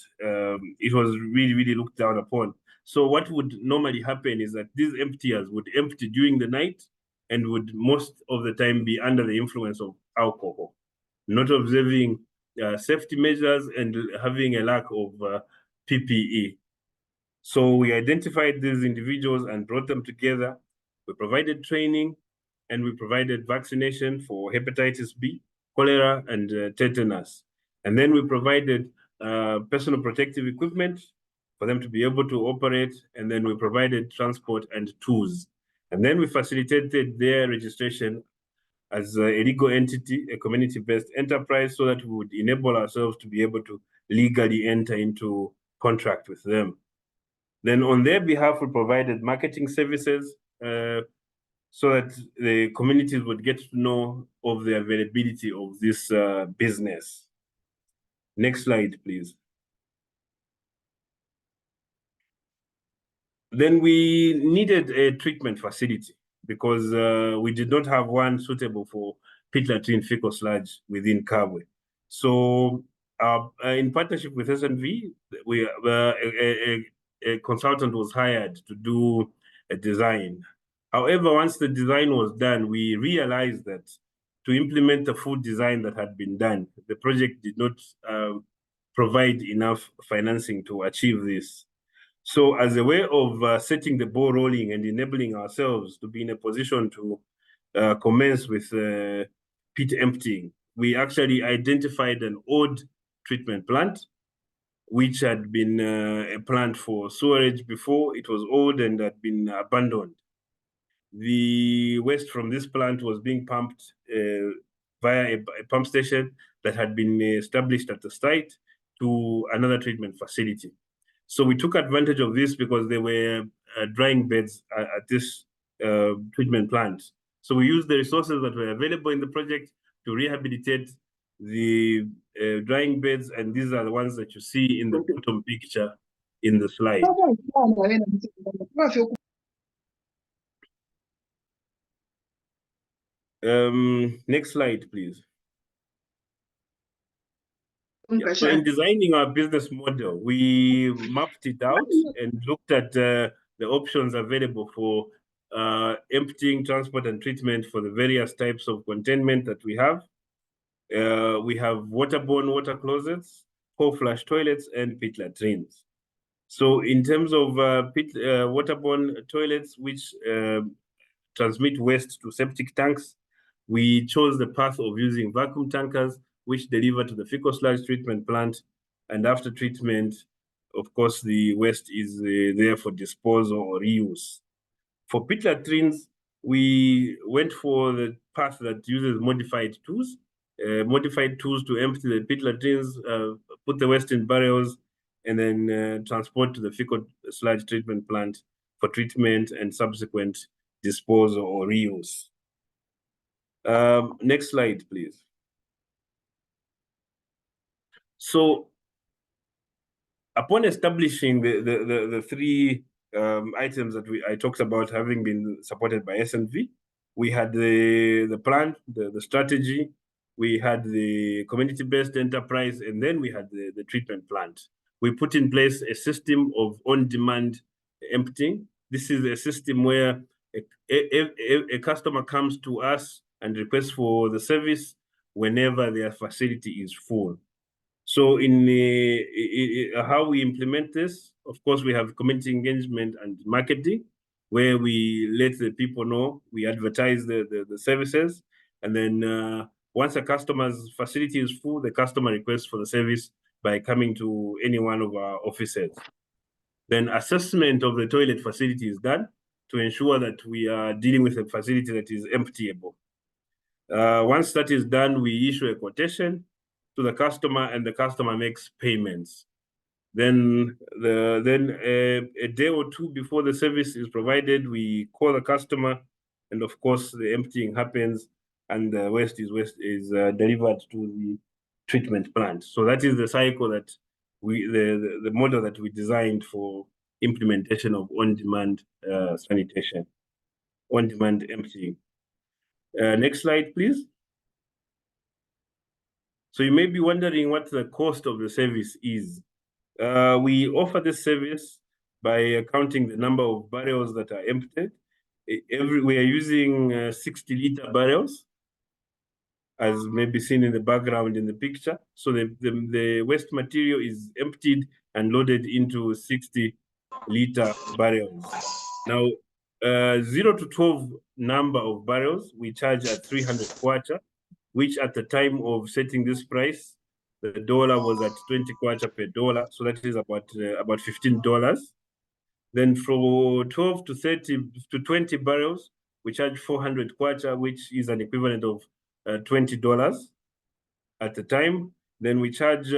it was really looked down upon. So what would normally happen is that these emptiers would empty during the night and would most of the time be under the influence of alcohol, not observing safety measures and having a lack of PPE. So we identified these individuals and brought them together. We provided training and we provided vaccination for hepatitis B, cholera, and tetanus. And then we provided personal protective equipment for them to be able to operate. And then we provided transport and tools. And then we facilitated their registration as a legal entity, a community-based enterprise, so that we would enable ourselves to be able to legally enter into contract with them. Then on their behalf, we provided marketing services so that the communities would get to know of the availability of this business. Next slide, please. Then we needed a treatment facility because we did not have one suitable for pit latrine fecal sludge within Kabwe. So in partnership with SNV, a consultant was hired to do a design. However, once the design was done, we realized that to implement the full design that had been done, the project did not provide enough financing to achieve this. So as a way of setting the ball rolling and enabling ourselves to be in a position to commence with pit emptying, we actually identified an old treatment plant, which had been a plant for sewerage before. It was old and had been abandoned. The waste from this plant was being pumped via a pump station that had been established at the site to another treatment facility. So we took advantage of this because there were drying beds at this treatment plant. So we used the resources that were available in the project to rehabilitate the drying beds, and these are the ones that you see in the bottom picture in the slide. Next slide, please. Yeah, so in designing our business model, we mapped it out and looked at the options available for emptying, transport, and treatment for the various types of containment that we have. We have waterborne water closets, pole flush toilets, and pit latrines. So in terms of waterborne toilets, which transmit waste to septic tanks, we chose the path of using vacuum tankers, which deliver to the fecal sludge treatment plant. And after treatment, of course, the waste is there for disposal or reuse. For pit latrines, we went for the path that uses modified tools to empty the pit latrines, put the waste in barrels, and then transport to the fecal sludge treatment plant for treatment and subsequent disposal or reuse. Next slide, please. So upon establishing the three items that I talked about having been supported by SNV, we had the plan, the strategy, we had the community-based enterprise, and then we had the treatment plant. We put in place a system of on-demand emptying. This is a system where a customer comes to us and requests for the service whenever their facility is full. So in how we implement this, of course, we have community engagement and marketing, where we let the people know, we advertise the services, and then once a customer's facility is full, the customer requests for the service by coming to any one of our offices. Then assessment of the toilet facility is done to ensure that we are dealing with a facility that is emptyable. Once that is done, we issue a quotation to the customer, and the customer makes payments. Then a day or two before the service is provided, we call the customer, and of course the emptying happens, and the waste is delivered to the treatment plant. So that is the cycle that the model that we designed for implementation of on-demand sanitation, on-demand emptying. Next slide, please. So you may be wondering what the cost of the service is. We offer this service by counting the number of barrels that are emptied. We are using 60-liter barrels, as may be seen in the background in the picture. So the waste material is emptied and loaded into 60-liter barrels. Now, 0 to 12 number of barrels, we charge at 300 kwacha, which at the time of setting this price, the dollar was at 20 kwacha per dollar. So that is about $15. Then for 12 to 30 to 20 barrels, we charge 400 kwacha, which is an equivalent of $20 at the time. Then we charge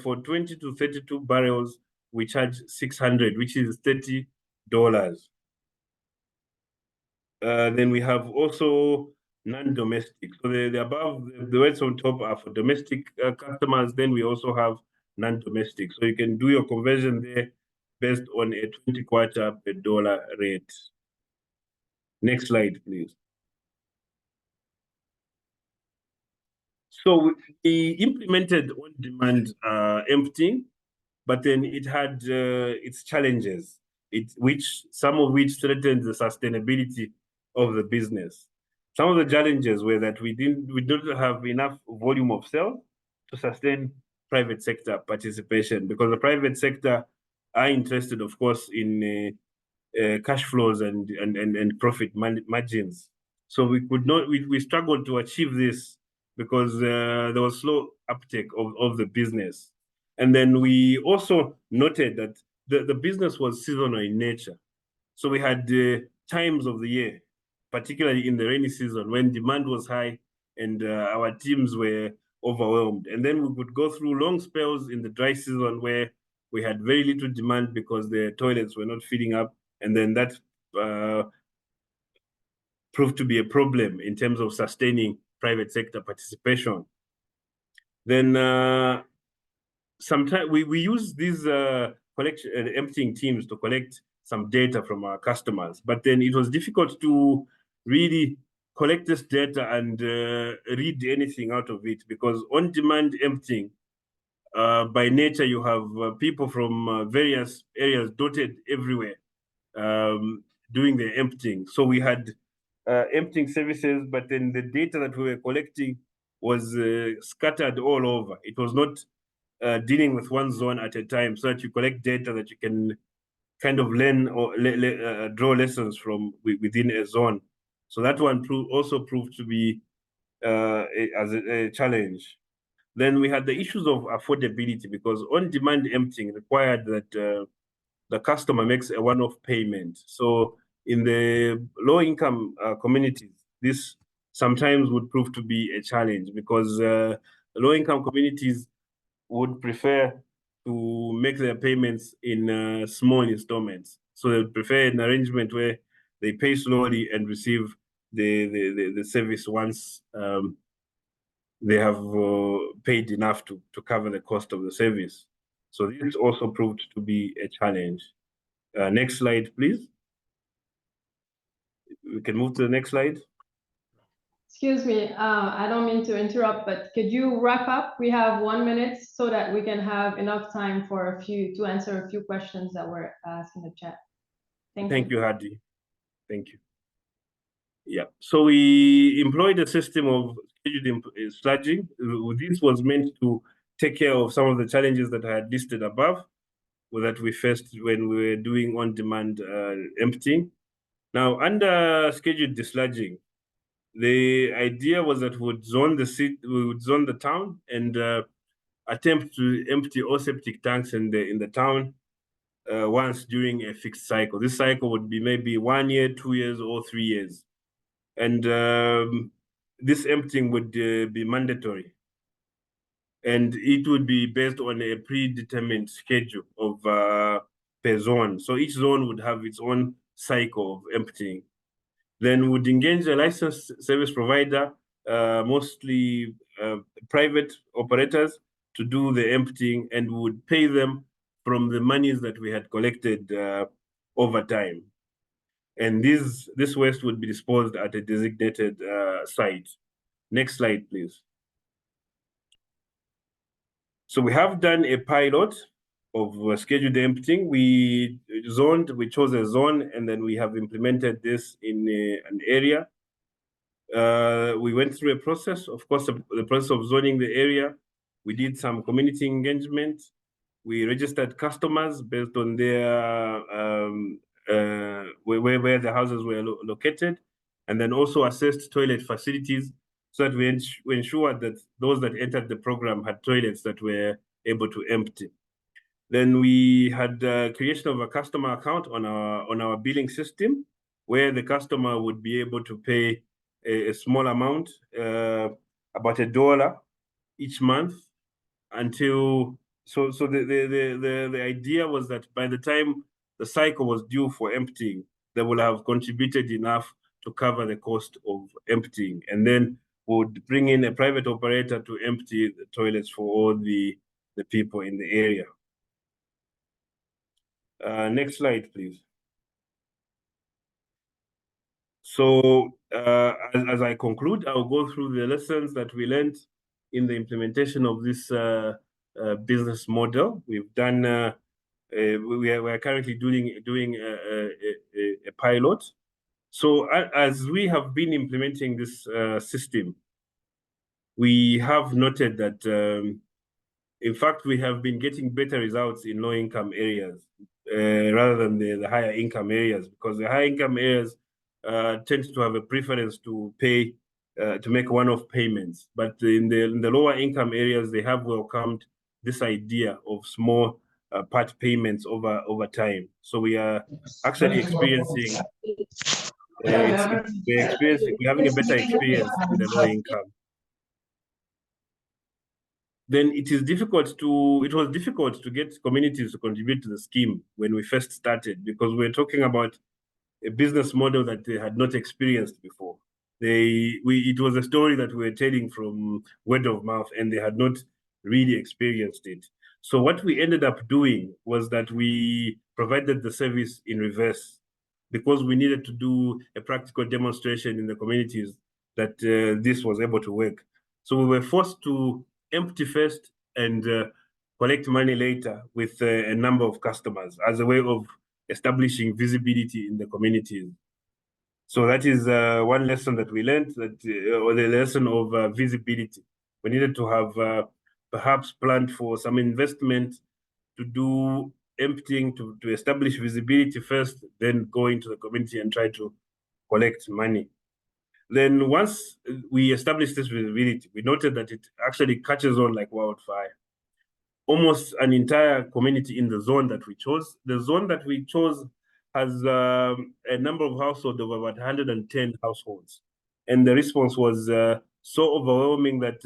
for 20 to 32 barrels, we charge 600, which is $30. Then we have also non-domestic. So the above, the words on top are for domestic customers. Then we also have non-domestic. So you can do your conversion there based on a 20 kwacha per dollar rate. Next slide, please. So we implemented on-demand emptying, but then it had its challenges, some of which threatened the sustainability of the business. Some of the challenges were that we didn't have enough volume of sales to sustain private sector participation, because the private sector are interested, of course, in cash flows and profit margins. So we struggled to achieve this because there was slow uptake of the business. And then we also noted that the business was seasonal in nature. So we had times of the year, particularly in the rainy season, when demand was high and our teams were overwhelmed. And then we would go through long spells in the dry season where we had very little demand because the toilets were not filling up. And then that proved to be a problem in terms of sustaining private sector participation. Then sometimes we use these emptying teams to collect some data from our customers, but then it was difficult to really collect this data and read anything out of it, because on-demand emptying, by nature, you have people from various areas dotted everywhere doing the emptying. So we had emptying services, but then the data that we were collecting was scattered all over. It was not dealing with one zone at a time, so that you collect data that you can kind of learn or draw lessons from within a zone. So that one also proved to be a challenge. Then we had the issues of affordability, because on-demand emptying required that the customer makes a one-off payment. So in the low-income communities, this sometimes would prove to be a challenge, because low-income communities would prefer to make their payments in small installments. So they would prefer an arrangement where they pay slowly and receive the service once they have paid enough to cover the cost of the service. So this also proved to be a challenge. Next slide, please. We can move to the next slide.
Excuse me, I don't mean to interrupt, but could you wrap up? We have 1 minute so that we can have enough time for to answer a few questions that were asked in the chat.
Thank you, Hadi. Thank you. Yeah, so we employed a system of scheduled sludging. This was meant to take care of some of the challenges that I had listed above, that we faced when we were doing on-demand emptying. Now, under scheduled desludging, the idea was that we would zone the town and attempt to empty all septic tanks in the town once during a fixed cycle. This cycle would be maybe 1 year, 2 years, or 3 years. And this emptying would be mandatory. And it would be based on a predetermined schedule of per zone. So each zone would have its own cycle of emptying. Then would engage a licensed service provider, mostly private operators, to do the emptying, and would pay them from the monies that we had collected over time. And this waste would be disposed at a designated site. Next slide, please. So we have done a pilot of scheduled emptying. We chose a zone, and then we have implemented this in an area. We went through a process, of course, the process of zoning the area. We did some community engagement. We registered customers based on their where the houses were located, and then also assessed toilet facilities so that we ensured that those that entered the program had toilets that were able to empty. Then we had creation of a customer account on our billing system, where the customer would be able to pay a small amount, about $1 each month, until so the idea was that by the time the cycle was due for emptying, they will have contributed enough to cover the cost of emptying, and then would bring in a private operator to empty the toilets for all the people in the area. Next slide, please. So as I conclude, I'll go through the lessons that we learned in the implementation of this business model. We've done, we are currently doing a pilot. So as we have been implementing this system, we have noted that, in fact, we have been getting better results in low-income areas rather than the higher income areas, because the higher income areas tend to have a preference to pay, to make one-off payments. But in the lower income areas, they have welcomed this idea of small part payments over time. So we are actually experiencing, we're having a better experience in the low income. Then it was difficult to get communities to contribute to the scheme when we first started, because we're talking about a business model that they had not experienced before. It was a story that we were telling from word of mouth, and they had not really experienced it. So what we ended up doing was that we provided the service in reverse, because we needed to do a practical demonstration in the communities that this was able to work. So we were forced to empty first and collect money later with a number of customers as a way of establishing visibility in the communities. So that is one lesson that we learned, or the lesson of visibility. We needed to have perhaps planned for some investment to do emptying, to establish visibility first, then go into the community and try to collect money. Then once we established this visibility, we noted that it actually catches on like wildfire. Almost an entire community in the zone that we chose. The zone that we chose has a number of households of about 110 households. And the response was so overwhelming that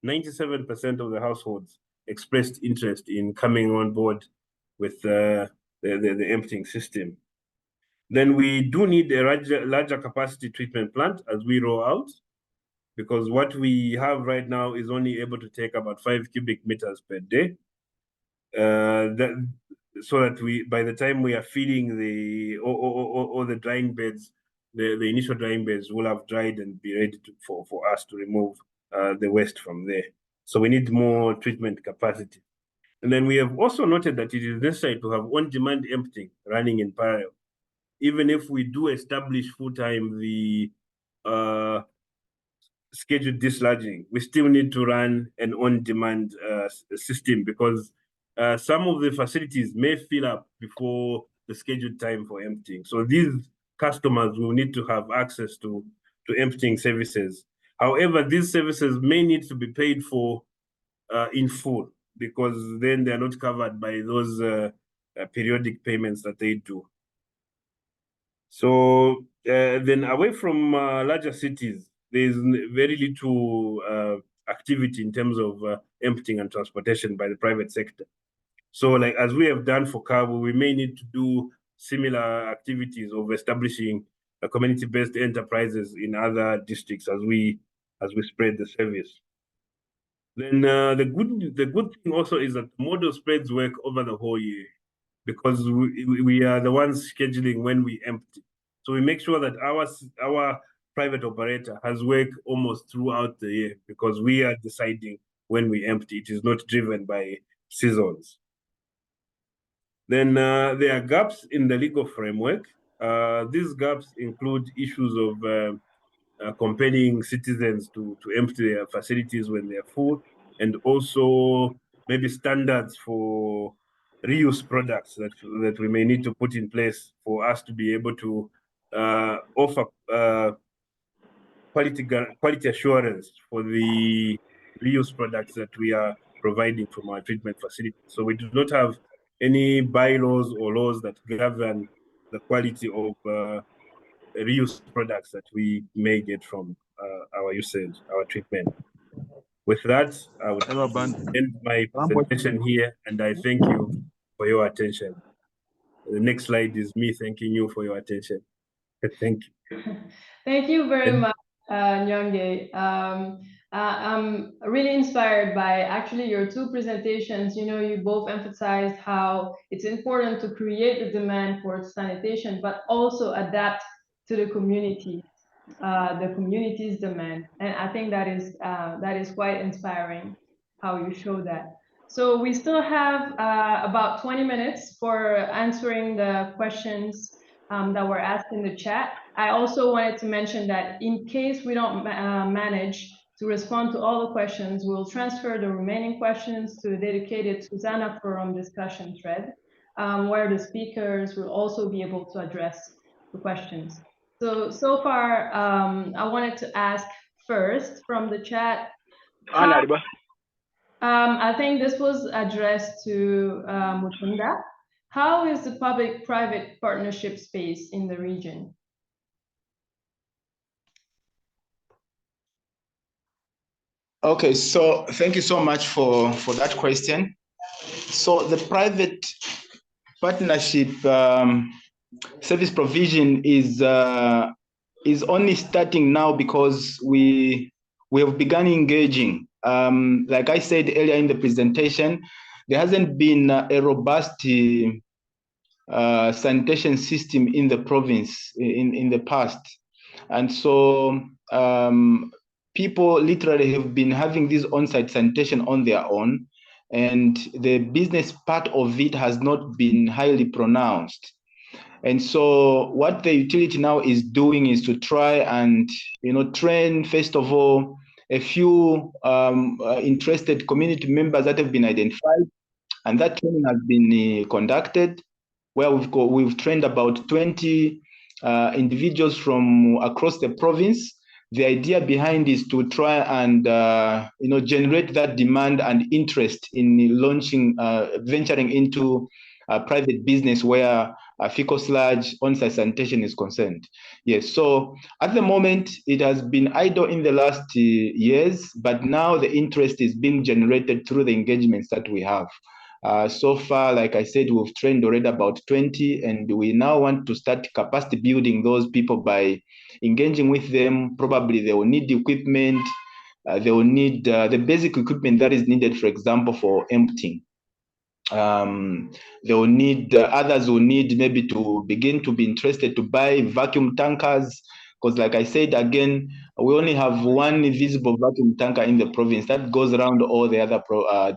97% of the households expressed interest in coming on board with the emptying system. Then we do need a larger capacity treatment plant as we roll out, because what we have right now is only able to take about 5 cubic meters per day. So that by the time we are feeding all the drying beds, the initial drying beds will have dried and be ready for us to remove the waste from there. So we need more treatment capacity. And then we have also noted that it is necessary to have on-demand emptying running in parallel. Even if we do establish full-time the scheduled dislodging, we still need to run an on-demand system, because some of the facilities may fill up before the scheduled time for emptying. So these customers will need to have access to emptying services. However, these services may need to be paid for in full, because then they're not covered by those periodic payments that they do. So then away from larger cities, there's very little activity in terms of emptying and transportation by the private sector. So like as we have done for Kabu, we may need to do similar activities of establishing community-based enterprises in other districts as we spread the service. Then the good thing also is that the model spreads work over the whole year, because we are the ones scheduling when we empty. So we make sure that our private operator has work almost throughout the year, because we are deciding when we empty. It is not driven by seasons. Then there are gaps in the legal framework. These gaps include issues of compelling citizens to empty their facilities when they're full, and also maybe standards for reuse products that we may need to put in place for us to be able to offer quality assurance for the reuse products that we are providing from our treatment facility. So we do not have any bylaws or laws that govern the quality of reuse products that we may get from our usage, our treatment. With that, I would end my presentation here, and I thank you for your attention. The next slide is me thanking you for your attention. Thank you.
Thank you very much, Nyonge. I'm really inspired by actually your two presentations. You know, you both emphasized how it's important to create the demand for sanitation, but also adapt to the community's demand. And I think that is quite inspiring how you show that. So we still have about 20 minutes for answering the questions that were asked in the chat. I also wanted to mention that in case we don't manage to respond to all the questions, we'll transfer the remaining questions to a dedicated Susanna Forum discussion thread, where the speakers will also be able to address the questions. So far, I wanted to ask first from the chat. I think this was addressed to Mutunda. How is the public-private partnership space in the region?
Okay, so thank you so much for that question. So the private partnership service provision is only starting now, because we have begun engaging. Like I said earlier in the presentation, there hasn't been a robust sanitation system in the province in the past. And so people literally have been having this on-site sanitation on their own, and the business part of it has not been highly pronounced. And so what the utility now is doing is to try and, you know, train, first of all, a few interested community members that have been identified, and that training has been conducted, where we've trained about 20 individuals from across the province. The idea behind is to try and you know, generate that demand and interest in launching, venturing into private business where fecal sludge on-site sanitation is concerned. Yes, so at the moment it has been idle in the last years, but now the interest is being generated through the engagements that we have. So far, like I said, we've trained already about 20, and we now want to start capacity building those people by engaging with them. Probably they will need equipment, they will need the basic equipment that is needed, for example, for emptying. they will need, others will need maybe to begin to be interested to buy vacuum tankers, because like I said again, we only have one visible vacuum tanker in the province that goes around all the other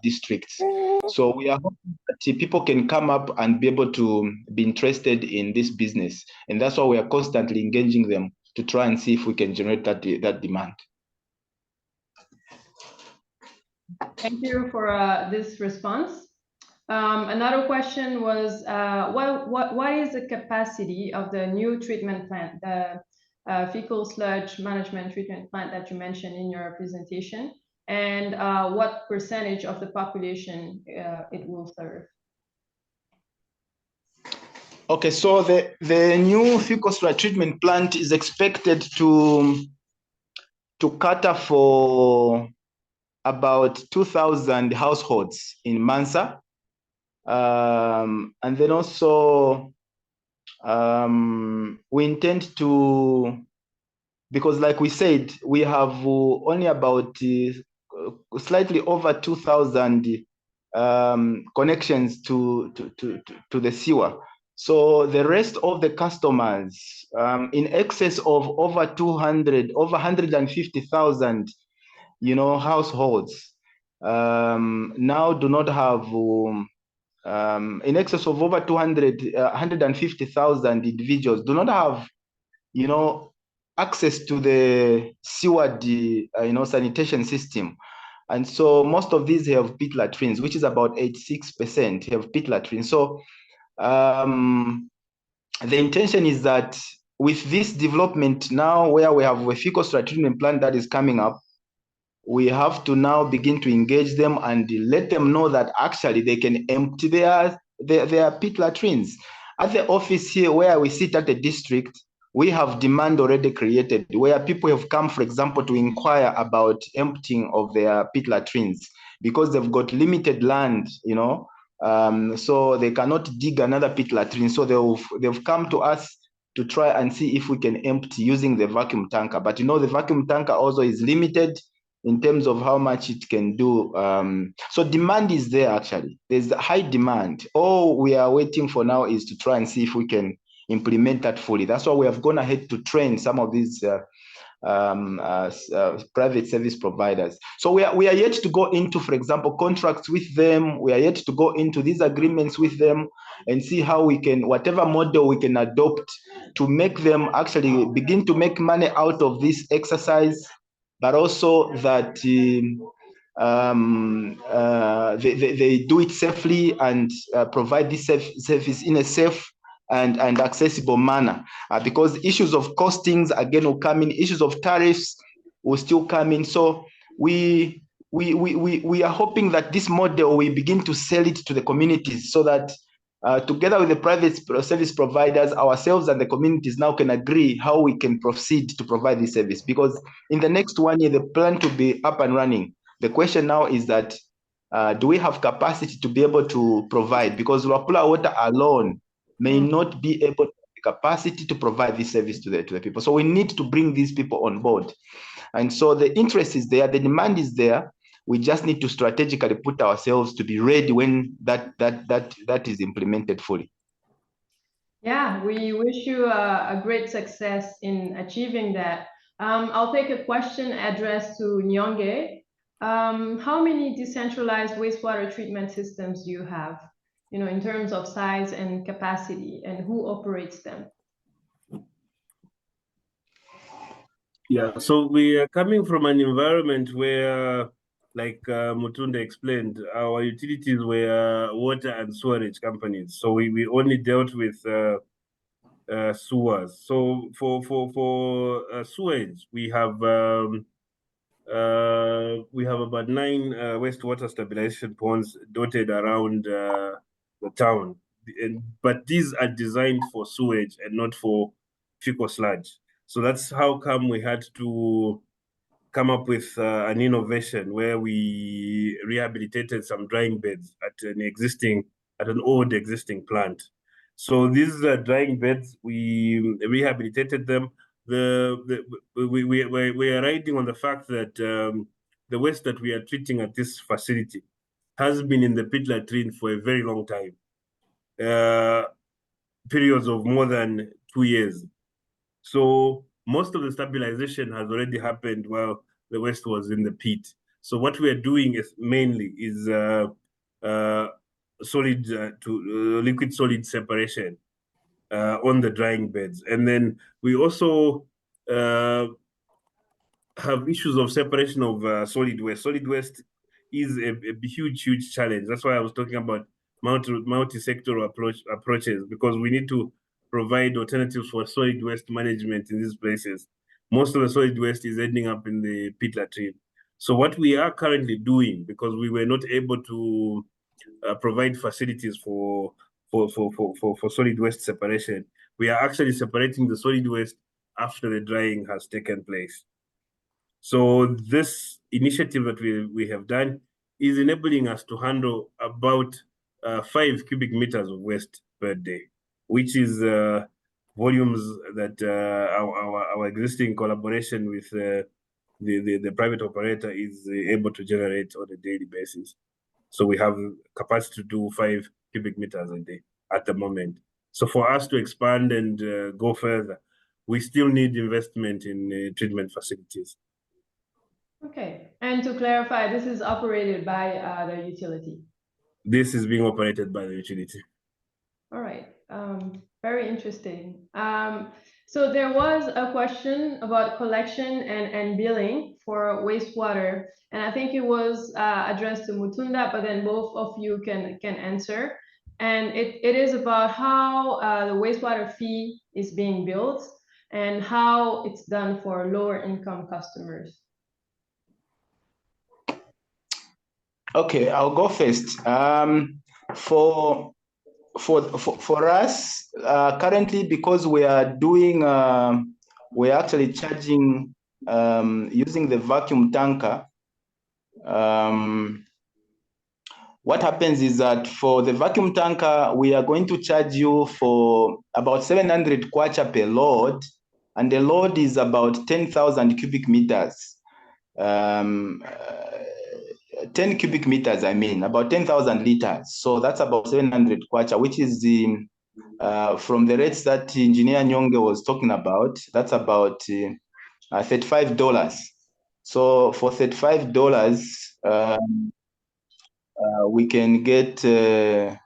districts. So we are hoping that people can come up and be able to be interested in this business, and that's why we are constantly engaging them to try and see if we can generate that demand.
Thank you for this response. Another question was, what is the capacity of the new treatment plant, the fecal sludge management treatment plant that you mentioned in your presentation, and what percentage of the population it will serve?
Okay, so the new fecal sludge treatment plant is expected to cater for about 2,000 households in Mansa. And then also we intend to, because like we said, we have only about slightly over 2,000 connections to the sewer. So the rest of the customers, in excess of over 150,000, households, now do not have, in excess of over 150,000 individuals do not have, access to the sewer, sanitation system. And so most of these have pit latrines, which is about 86% have pit latrines. So the intention is that with this development now, where we have a fecal sludge treatment plant that is coming up, we have to now begin to engage them and let them know that actually they can empty their pit latrines. At the office here where we sit at the district, we have demand already created where people have come, for example, to inquire about emptying of their pit latrines because they've got limited land, so they cannot dig another pit latrine. So they've come to us to try and see if we can empty using the vacuum tanker. But the vacuum tanker also is limited in terms of how much it can do. So demand is there actually. There's a high demand. All we are waiting for now is to try and see if we can implement that fully. That's why we have gone ahead to train some of these private service providers. So we are yet to go into, for example, contracts with them. We are yet to go into these agreements with them and see how we can, whatever model we can adopt to make them actually begin to make money out of this exercise, but also that they do it safely and provide this service in a safe and accessible manner, because issues of costings again will come in, issues of tariffs will still come in. So we are hoping that this model we begin to sell it to the communities, so that together with the private service providers, ourselves and the communities now can agree how we can proceed to provide this service. Because in the next 1 year, the plant to be up and running. The question now is that do we have capacity to be able to provide? Because Luapula Water alone may not be able to have the capacity to provide this service to the people. So we need to bring these people on board. And so the interest is there, the demand is there. We just need to strategically put ourselves to be ready when that is implemented fully.
Yeah, we wish you a great success in achieving that. I'll take a question addressed to Nyonge. How many decentralized wastewater treatment systems do you have, in terms of size and capacity, and who operates them?
Yeah, so we are coming from an environment where, like Mutunda explained, our utilities were water and sewerage companies. So we only dealt with sewers. So for sewage, we have about 9 wastewater stabilization ponds dotted around the town, but these are designed for sewage and not for fecal sludge. So that's how come we had to come up with an innovation where we rehabilitated some drying beds at an old existing plant. So these drying beds, we rehabilitated them. We are riding on the fact that the waste that we are treating at this facility has been in the pit latrine for a very long time, periods of more than 2 years. So most of the stabilization has already happened while the waste was in the pit. So what we are doing is mainly is solid to liquid solid separation on the drying beds. And then we also have issues of separation of solid waste. Solid waste is a huge challenge. That's why I was talking about multi-sectoral approaches, because we need to provide alternatives for solid waste management in these places. Most of the solid waste is ending up in the pit latrine. So what we are currently doing, because we were not able to provide facilities for solid waste separation, we are actually separating the solid waste after the drying has taken place. So this initiative that we have done is enabling us to handle about 5 cubic meters of waste per day, which is volumes that our existing collaboration with the private operator is able to generate on a daily basis. So we have capacity to do 5 cubic meters a day at the moment. So for us to expand and go further, we still need investment in treatment facilities.
Okay, and to clarify, this is operated by the utility? This
is being operated by the utility.
All right, very interesting. So there was a question about collection and billing for wastewater, and I think it was addressed to Mutunda, but then both of you can answer. And it is about how the wastewater fee is being billed and how it's done for lower income customers.
Okay, I'll go first. For us, currently, because we are doing, we're actually charging using the vacuum tanker. What happens is that for the vacuum tanker, we are going to charge you for about 700 kwacha per load, and the load is about 10,000 cubic meters. 10 cubic meters, I mean, about 10,000 liters. So that's about 700 kwacha, which is the, from the rates that Engineer Nyonge was talking about, that's about $35. So for $35, we can get you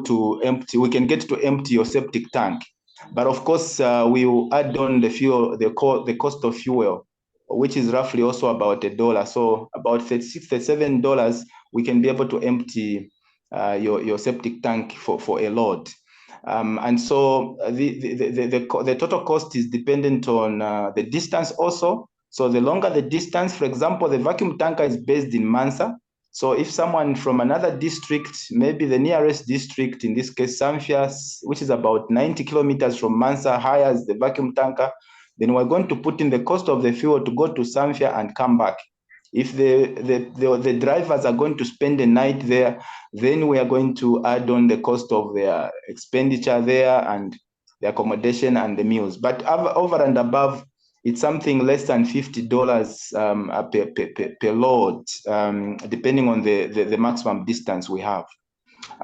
to empty. We can get to empty your septic tank, but of course we will add on the fuel, the cost of fuel, which is roughly also about $1. So about $36, $37, we can be able to empty your septic tank for a load. And so the total cost is dependent on the distance also. So the longer the distance, for example, the vacuum tanker is based in Mansa. So if someone from another district, maybe the nearest district, in this case, Samfya, which is about 90 kilometers from Mansa, hires the vacuum tanker, then we're going to put in the cost of the fuel to go to Samfya and come back. If the drivers are going to spend the night there, then we are going to add on the cost of their expenditure there and the accommodation and the meals. But over and above, it's something less than $50 per load, depending on the maximum distance we have.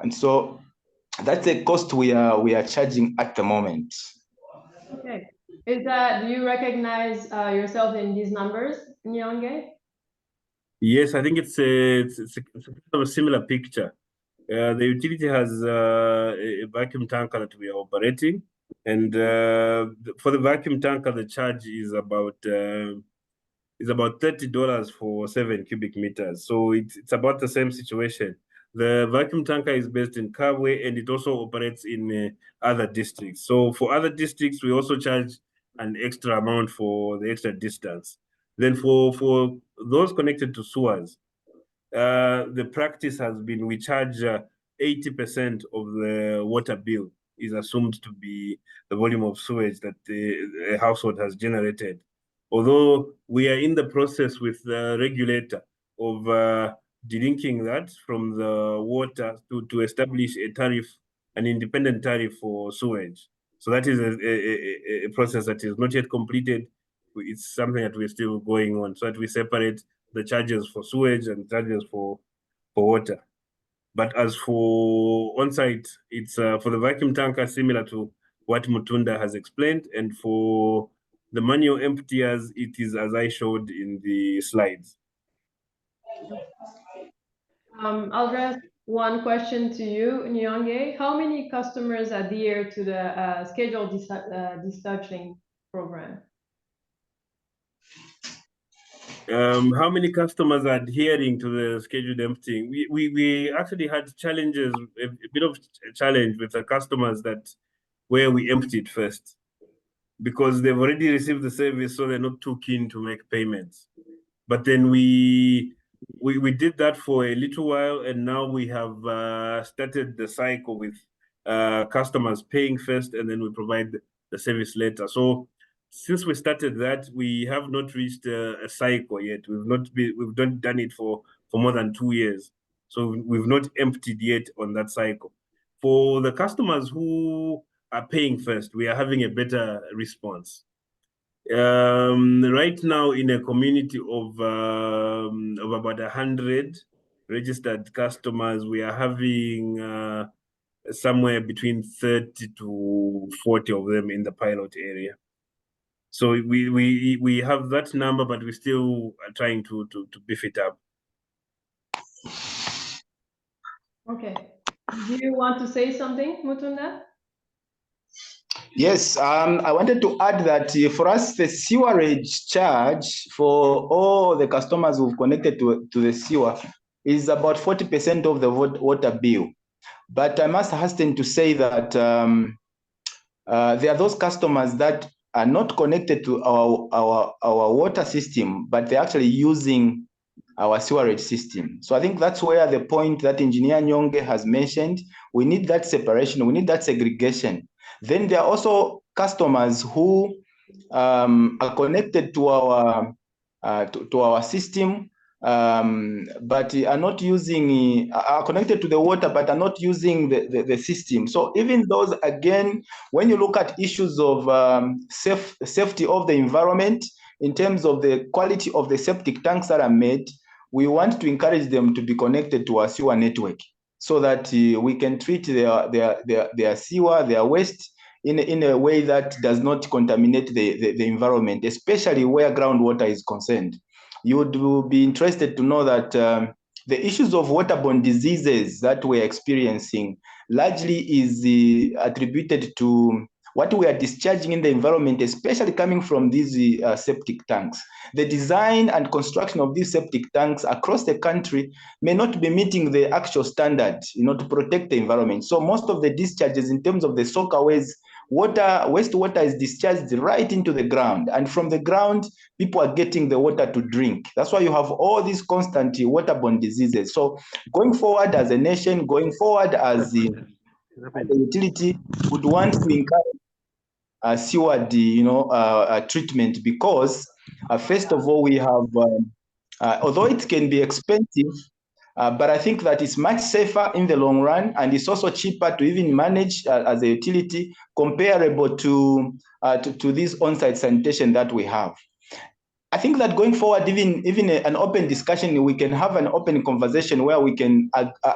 And so that's the cost we are charging at the moment.
Okay. Is that, do you recognize yourself in these numbers, Nyonge?
Yes, I think it's a similar picture. The utility has a vacuum tanker that we are operating, and for the vacuum tanker, the charge is about $30 for 7 cubic meters. So it's about the same situation. The vacuum tanker is based in Kabwe, and it also operates in other districts. So for other districts, we also charge an extra amount for the extra distance. Then for those connected to sewers, the practice has been we charge 80% of the water bill is assumed to be the volume of sewage that a household has generated. Although we are in the process with the regulator of delinking that from the water to establish a tariff, an independent tariff for sewage. So that is a process that is not yet completed. It's something that we're still going on, so that we separate the charges for sewage and charges for water. But as for on-site, it's for the vacuum tanker, similar to what Mutunda has explained. And for the manual emptiers, it is as I showed in the slides.
I'll address one question to you, Nyonge. How many customers adhere to the scheduled discharging program?
How many customers are adhering to the scheduled emptying? We actually had challenges, a bit of a challenge with the customers where we emptied first, because they've already received the service, so they're not too keen to make payments. But then we did that for a little while, and now we have started the cycle with customers paying first, and then we provide the service later. So since we started that, we have not reached a cycle yet. We've not done it for more than 2 years. So we've not emptied yet on that cycle. For the customers who are paying first, we are having a better response. Right now, in a community of about 100 registered customers, we are having somewhere between 30 to 40 of them in the pilot area. So we have that number, but we still are trying to beef it up.
Okay. Do you want to say something, Mutunda?
Yes, I wanted to add that for us, the sewerage charge for all the customers who've connected to the sewer is about 40% of the water bill. But I must hasten to say that there are those customers that are not connected to our water system, but they're actually using our sewerage system. So I think that's where the point that Engineer Nyonge has mentioned, we need that separation, we need that segregation. Then there are also customers who are connected to our system, but are not using, are connected to the water, but are not using the system. So even those, again, when you look at issues of safety of the environment, in terms of the quality of the septic tanks that are made, we want to encourage them to be connected to our sewer network, so that we can treat their sewer, their waste, in a way that does not contaminate the environment, especially where groundwater is concerned. You would be interested to know that the issues of waterborne diseases that we're experiencing largely is attributed to what we are discharging in the environment, especially coming from these septic tanks. The design and construction of these septic tanks across the country may not be meeting the actual standard, to protect the environment. So most of the discharges in terms of the soakaways, wastewater is discharged right into the ground, and from the ground, people are getting the water to drink. That's why you have all these constant waterborne diseases. So going forward as a nation, going forward as a utility, would want to encourage sewer treatment, because first of all, we have, although it can be expensive, but I think that it's much safer in the long run, and it's also cheaper to even manage as a utility, comparable to this on-site sanitation that we have. I think that going forward, even an open discussion, we can have an open conversation where we can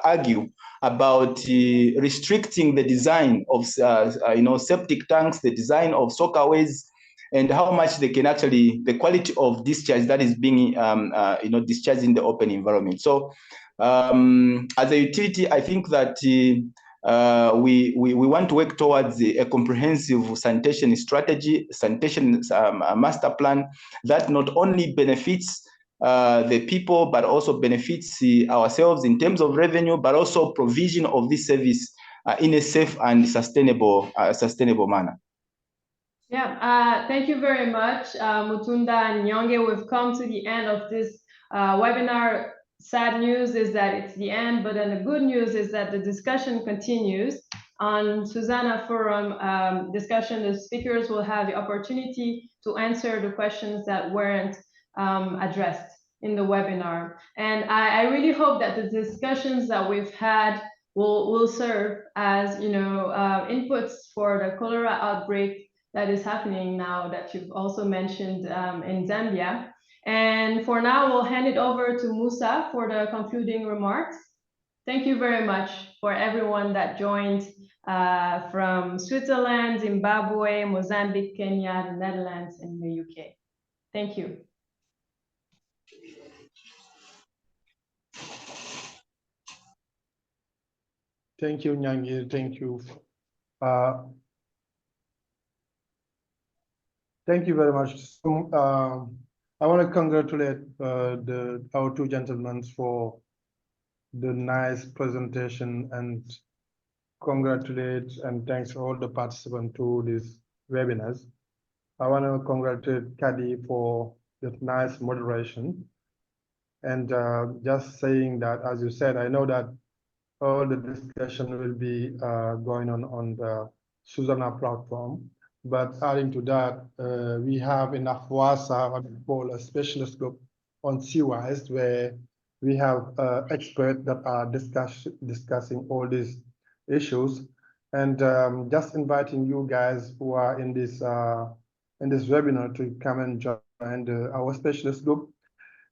argue about restricting the design of septic tanks, the design of soakaways, and how much they can actually, the quality of discharge that is being discharged in the open environment. So as a utility, I think that we want to work towards a comprehensive sanitation strategy, sanitation master plan that not only benefits the people, but also benefits ourselves in terms of revenue, but also provision of this service in a safe and sustainable manner.
Yeah, thank you very much, Mutunda and Nyonge. We've come to the end of this webinar. Sad news is that it's the end, but then the good news is that the discussion continues. On Susanna Forum discussion, the speakers will have the opportunity to answer the questions that weren't addressed in the webinar. And I really hope that the discussions that we've had will serve as inputs for the cholera outbreak that is happening now, that you've also mentioned in Zambia. And for now, we'll hand it over to Musa for the concluding remarks. Thank you very much for everyone that joined from Switzerland, Zimbabwe, Mozambique, Kenya, the Netherlands, and the UK. Thank you.
Thank you, Nyangi. Thank you. Thank you very much. I want to congratulate our two gentlemen for the nice presentation, and congratulate and thanks for all the participants to this webinars. I want to congratulate Kadi for the nice moderation. And just saying that, as you said, I know that all the discussion will be going on the Susanna platform. But adding to that, we have in AFWASA what we call a specialist group on citywide, where we have experts that are discussing all these issues. And just inviting you guys who are in this webinar to come and join our specialist group.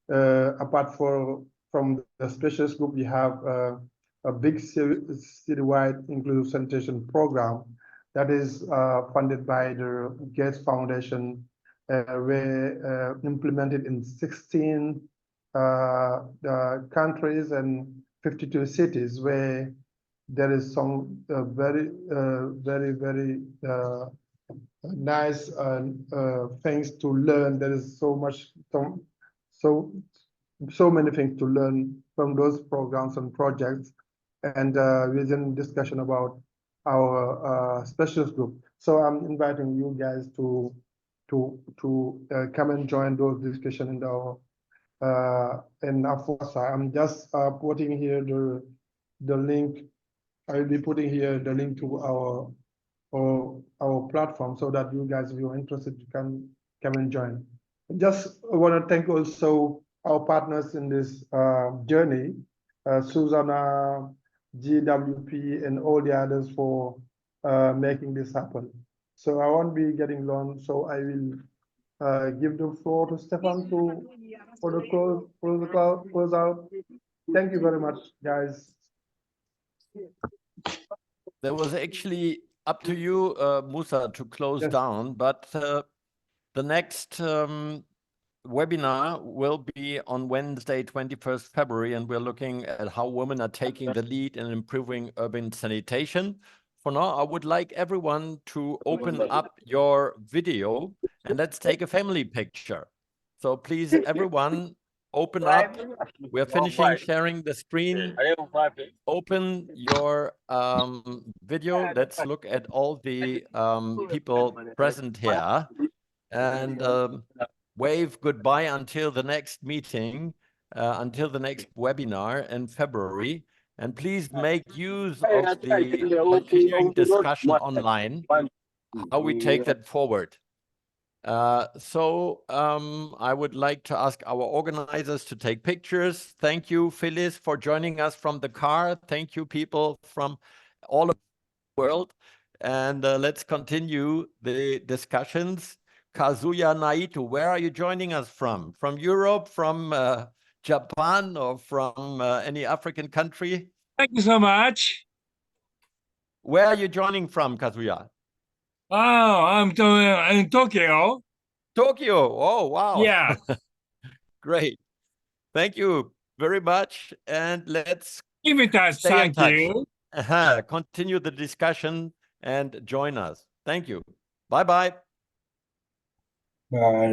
Apart from the specialist group, we have a big citywide inclusive sanitation program that is funded by the Gates Foundation, implemented in 16 countries and 52 cities, where there is some very nice things to learn. There is so many things to learn from those programs and projects, and within discussion about our specialist group. So I'm inviting you guys to come and join those discussions in our in AFWASA. I'm just putting here the link. I will be putting here the link to our platform, so that you guys, if you're interested, you can come and join. Just want to thank also our partners in this journey, Susanna, GWP, and all the others for making this happen. So I won't be getting long, so I will give the floor to Stefan for the close out. Thank you very much, guys.
That was actually up to you, Musa, to close down, but the next webinar will be on Wednesday, 21st February, and we're looking at how women are taking the lead in improving urban sanitation. For now, I would like everyone to open up your video and let's take a family picture. So please, everyone, open up. We're finishing sharing the screen. Open your video. Let's look at all the people present here, and wave goodbye until the next meeting, until the next webinar in February. And please make use of the continuing discussion online, how we take that forward. I would like to ask our organizers to take pictures. Thank you, Phyllis, for joining us from the car. Thank you, people from all over the world. And let's continue the discussions. Kazuya Naito, where are you joining us from? From Europe, from Japan, or from any African country?
Thank you so much.
Where are you joining from, Kazuya?
Oh, I'm in Tokyo.
Tokyo. Oh, wow.
Yeah.
Great. Thank you very much. And let's
keep in touch. Thank you.
Continue the discussion and join us. Thank you. Bye-bye.
Bye.